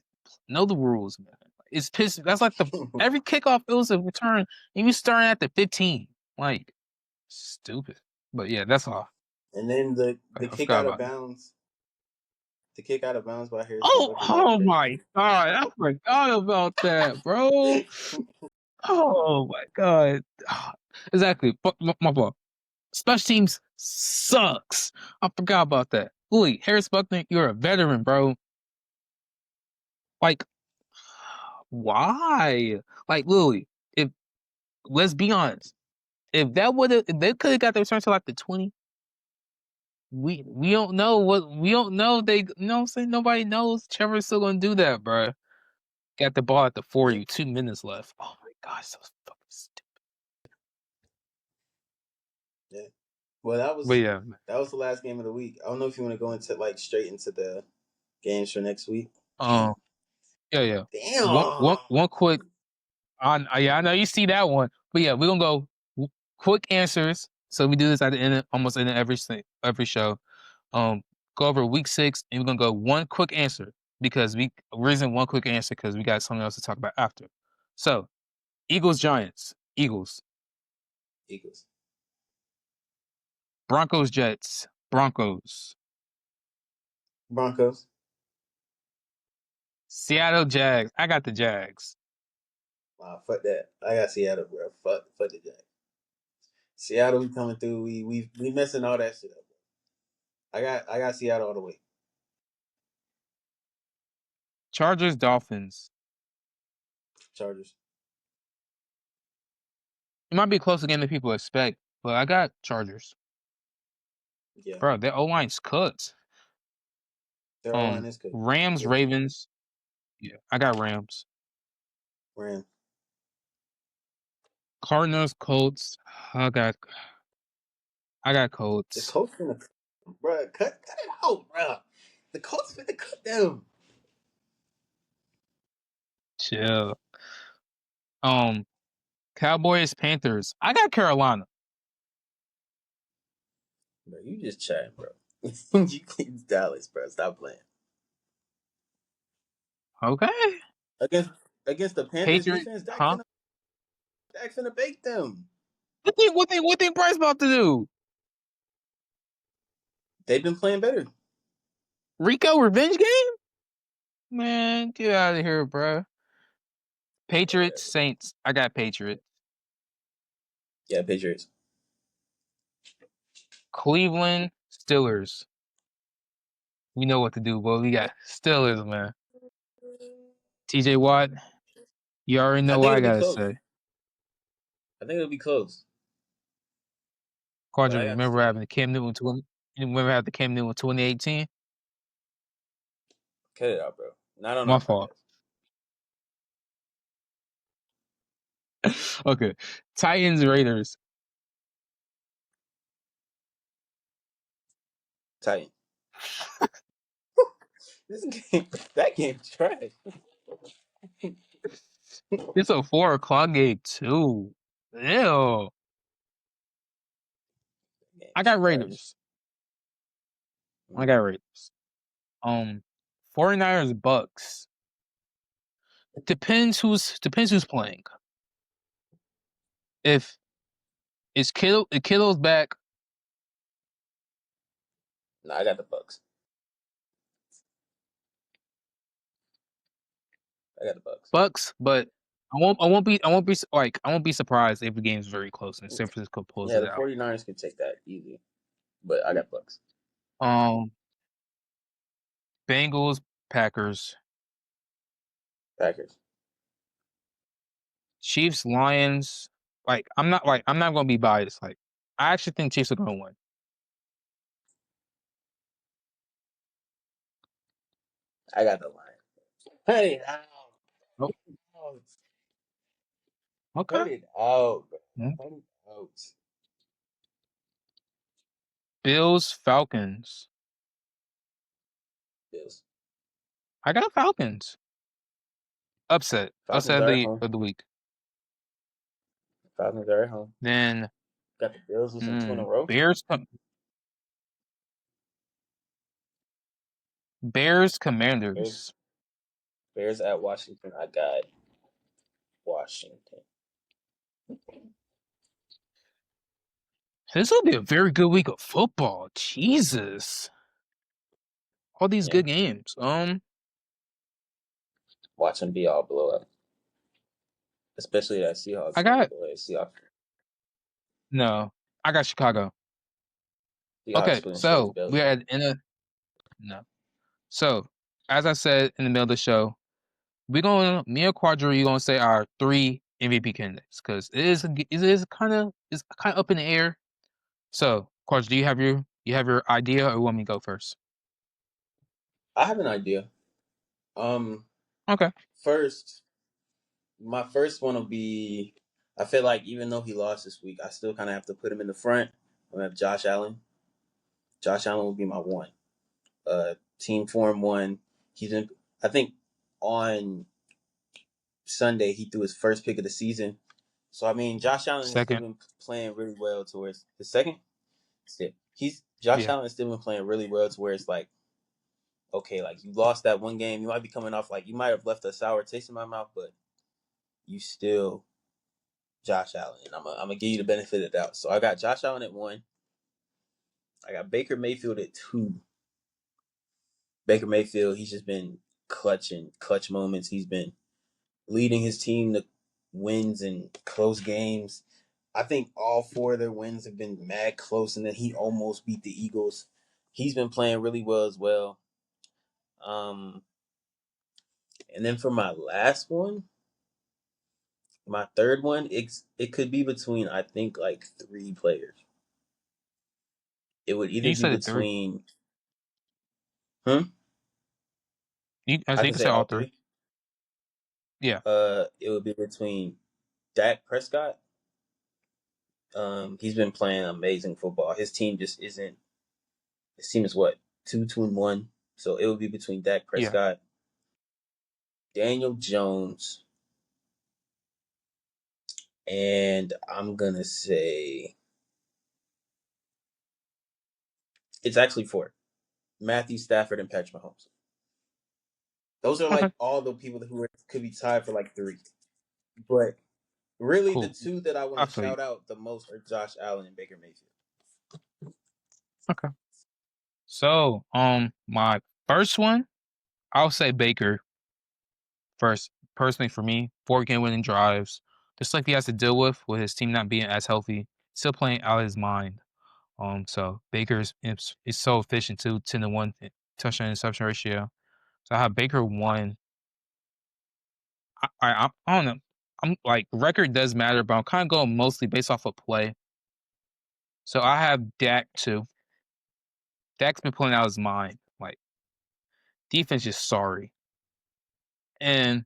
know the rules, man. It's piss. That's like the every kickoff it was a return, and you starting at the 15. Like, stupid. But yeah, that's all. And then the I kick forgot out of about that. bounds, the kick out of bounds by Harrison Oh, Butker, that was oh crazy. my God, I forgot about that, bro. Oh my God. Exactly. My fault. Special teams sucks. I forgot about that. Louis, Harris Buckner, you're a veteran, bro. Like, why? Like, Louis, if let's be honest, if they could have got the return to like the 20, we don't know we don't know they you know what I'm saying? Nobody knows Trevor's still gonna do that, bro. Got the ball at the 40, Yeah, 2 minutes left. Oh my gosh, so fucking stupid. yeah. Well, But yeah, that was the last game of the week. I don't know if you want to go into like straight into the games for next week. Damn, um, yeah. damn. One quick on yeah, I know you see that one, but yeah, we're gonna go quick answers. So we do this at the end, almost in every show. Um, go over week 6, and we're gonna go one quick answer because reason one quick answer because we got something else to talk about after. So Eagles Giants, Eagles, Eagles, Broncos Jets, Broncos, Broncos. Seattle Jags. I got the Jags. Wow, fuck that. I got Seattle, bro. Fuck the Jack. Seattle, we coming through. We messing all that shit up. I got Seattle all the way. Chargers, Dolphins. Chargers. It might be a closer game than people expect, but I got Chargers. Yeah. Bro, their O-line's cooked. Their O-line is good. Rams, Good. Ravens. Yeah, I got Rams. Ram. Cardinals, Colts. I got The Colts. Colts finna, bro, cut it out, bro. The Colts finna cut them. Chill. Cowboys, Panthers. I got Carolina. Bro, you just chatting, bro. You keep Dallas, bro. Stop playing. Okay. Against the Panthers Patriot, defense, huh? Dak's finna bake them. What think Bryce about to do? They've been playing better. Rico revenge game? Man, get out of here, bro. Patriots, Saints. I got Patriots. Yeah, Patriots. Cleveland, Steelers. We know what to do, but we got Steelers, man. TJ Watt, you already know what I gotta say. I think it'll be close. Quadra, remember having the Cam Newton remember having the Cam Newton 2018? Cut it out, bro. Not on My our fault. podcast. Okay. Titans, Raiders. Titan. That game trash. It's a 4:00 game too. Ew. I got Raiders. I got Raiders. 49ers, Bucks. Depends who's playing. If Kittle's back. No, I got the Bucks. Bucks, but I won't be surprised if the game's very close and San Francisco pulls it out. Yeah, the 49ers can take that easy. But I got Bucks. Bengals, Packers. Chiefs, Lions. I'm not gonna be biased. I actually think Chiefs are gonna win. I got the Lions. Hey, nope. Okay. Cut it out, bro. Cut it out. Bills, Falcons. Bills. I got Falcons. Upset. Upset of the week. Falcons are at home. Then got the Bills losing 2 in a row. Bears, Commanders. Bears at Washington. I got Washington. This will be a very good week of football. Jesus. All these good games. Watch them be all blow up. Especially that Seahawks. No. I got Chicago. Okay, so we're at no. So, as I said in the middle of the show, me and Quadra, you're gonna say our 3 MVP candidates because it is kind of up in the air. So, Quadra, do you have your idea, or you want me to go first? I have an idea. Okay. My first one will be. I feel like even though he lost this week, I still kind of have to put him in the front. I'm gonna have Josh Allen. Josh Allen will be my one. Team form 1. He's in. I think on Sunday he threw his first pick of the season. So I mean, Josh Allen has still been playing really well towards the second. Josh Allen has still been playing really well to where it's like, okay, like you lost that one game, you might be coming off like you might have left a sour taste in my mouth, but you still Josh Allen, and I'm gonna give you the benefit of the doubt. So I got Josh Allen at 1. I got Baker Mayfield at 2. Baker Mayfield, he's just been clutch moments. He's been leading his team to wins and close games. I think all 4 of their wins have been mad close, and then he almost beat the Eagles. He's been playing really well as well. And then for my last one, my third one, it could be between I think like 3 players. It would either You be said it 3. between I I think you can can say say all all 3. 3. Yeah. It would be between Dak Prescott. He's been playing amazing football. His team just isn't. His team is what 2-2-1. So it would be between Dak Yeah. Prescott, Daniel Jones, and I'm gonna say it's actually 4: Matthew Stafford and Patrick Mahomes. Those are Okay. like all the people could be tied for like 3. But really, the Cool. 2 that I want I to feel you. shout out the most are Josh Allen and Baker Mayfield. Okay. So, my first one, I'll say Baker first. Personally, for me, 4 game winning drives, just like he has to deal with his team not being as healthy, still playing out of his mind. So Baker's is so efficient too, 10-1 touchdown interception ratio. So I have Baker 1. I don't know. I'm like record does matter, but I'm kind of going mostly based off of play. So I have Dak 2. Dak's been playing out his mind. Like defense is sorry. And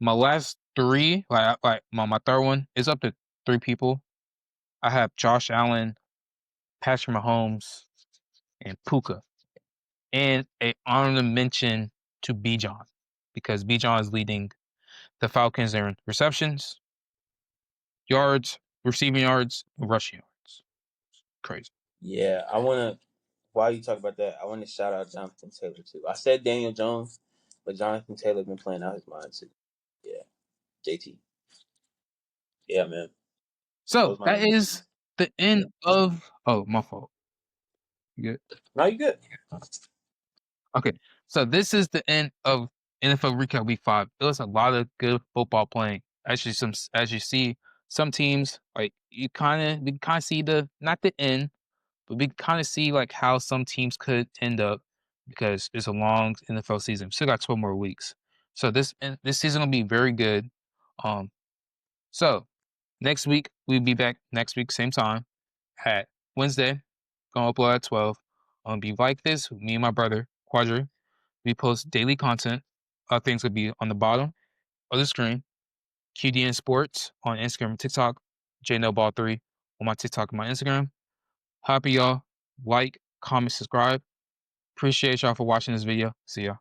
my last 3, like my third one is up to 3 people. I have Josh Allen, Patrick Mahomes, and Puka. And a honorable mention to Bijan because Bijan is leading the Falcons in receptions, yards, receiving yards, and rushing yards. Crazy. Yeah, I want to. While you talk about that, I want to shout out Jonathan Taylor too. I said Daniel Jones, but Jonathan Taylor been playing out his mind too. Yeah, JT. Yeah, man. So Those my that number is threes. the end of. Oh, my fault. You good? No, you good. Okay. So this is the end of NFL Recap Week 5. It was a lot of good football playing. Actually, as you see, some teams like we can kind of see the not the end, but we kind of see like how some teams could end up because it's a long NFL season. Still got 12 more weeks. So this season will be very good. Um, so next week we'll be back next week same time at Wednesday. Gonna upload at 12. Be like this. Me and my brother Quadri. We post daily content. Things will be on the bottom of the screen. QDN Sports on Instagram and TikTok. JNoBall3 on my TikTok and my Instagram. Happy y'all. Like, comment, subscribe. Appreciate y'all for watching this video. See ya.